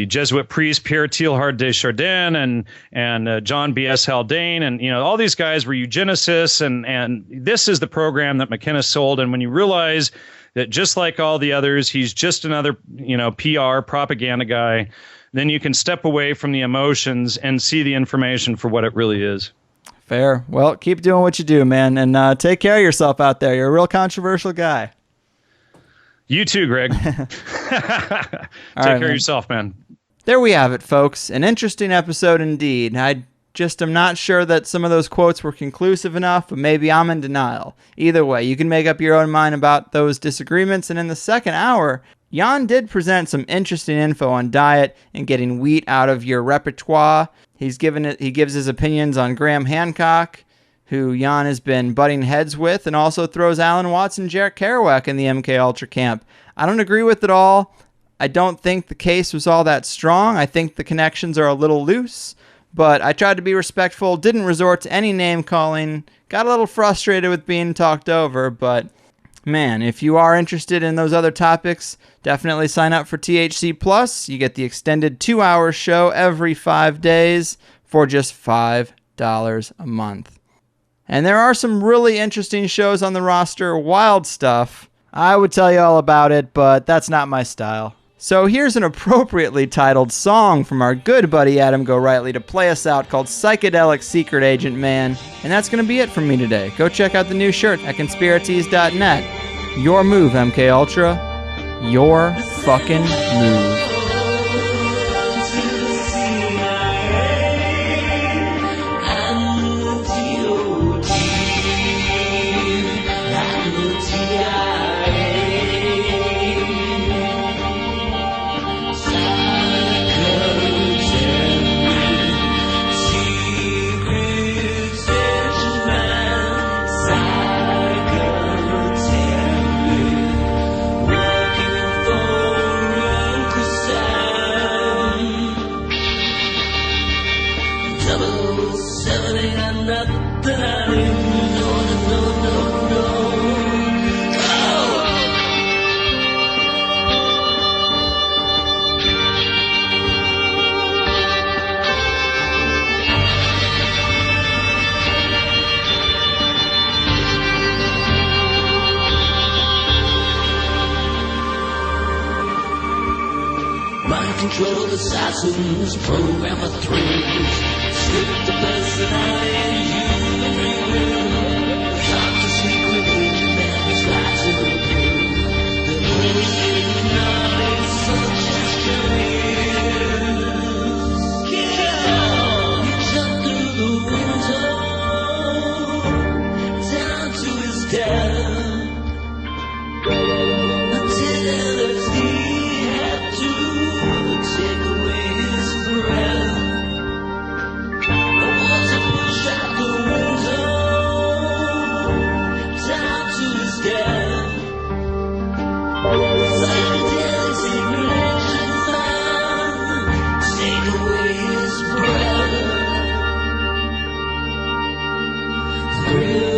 Jesuit priest Pierre Teilhard de Chardin and John B.S. Haldane, and all these guys were eugenicists, and this is the program that McKenna sold. And when you realize that just like all the others, he's just another PR propaganda guy, then you can step away from the emotions and see the information for what it really is. Fair. Well, keep doing what you do, man, and take care of yourself out there. You're a real controversial guy. You too, Greg. Take care of yourself, man. There we have it, folks. An interesting episode indeed. I just am not sure that some of those quotes were conclusive enough, but maybe I'm in denial. Either way, you can make up your own mind about those disagreements, and in the second hour, Jan did present some interesting info on diet and getting wheat out of your repertoire. He gives his opinions on Graham Hancock, who Jan has been butting heads with, and also throws Alan Watts and Jarek Kerouac in the MK Ultra camp. I don't agree with it all. I don't think the case was all that strong. I think the connections are a little loose, but I tried to be respectful, didn't resort to any name calling, got a little frustrated with being talked over, but Man, if you are interested in those other topics, definitely sign up for THC Plus. You get the extended 2-hour show every 5 days for just $5 a month. And there are some really interesting shows on the roster, wild stuff. I would tell you all about it, but that's not my style. So here's an appropriately titled song from our good buddy Adam Gorightly to play us out called Psychedelic Secret Agent Man. And that's going to be it from me today. Go check out the new shirt at conspiracies.net. Your move, MK Ultra. Your fucking move. Control assassins, program of thrills, script the personality you talk to secret man is right to the blue. The world's hidden knowledge such as careers. He jumped through the window down to his death. Thrill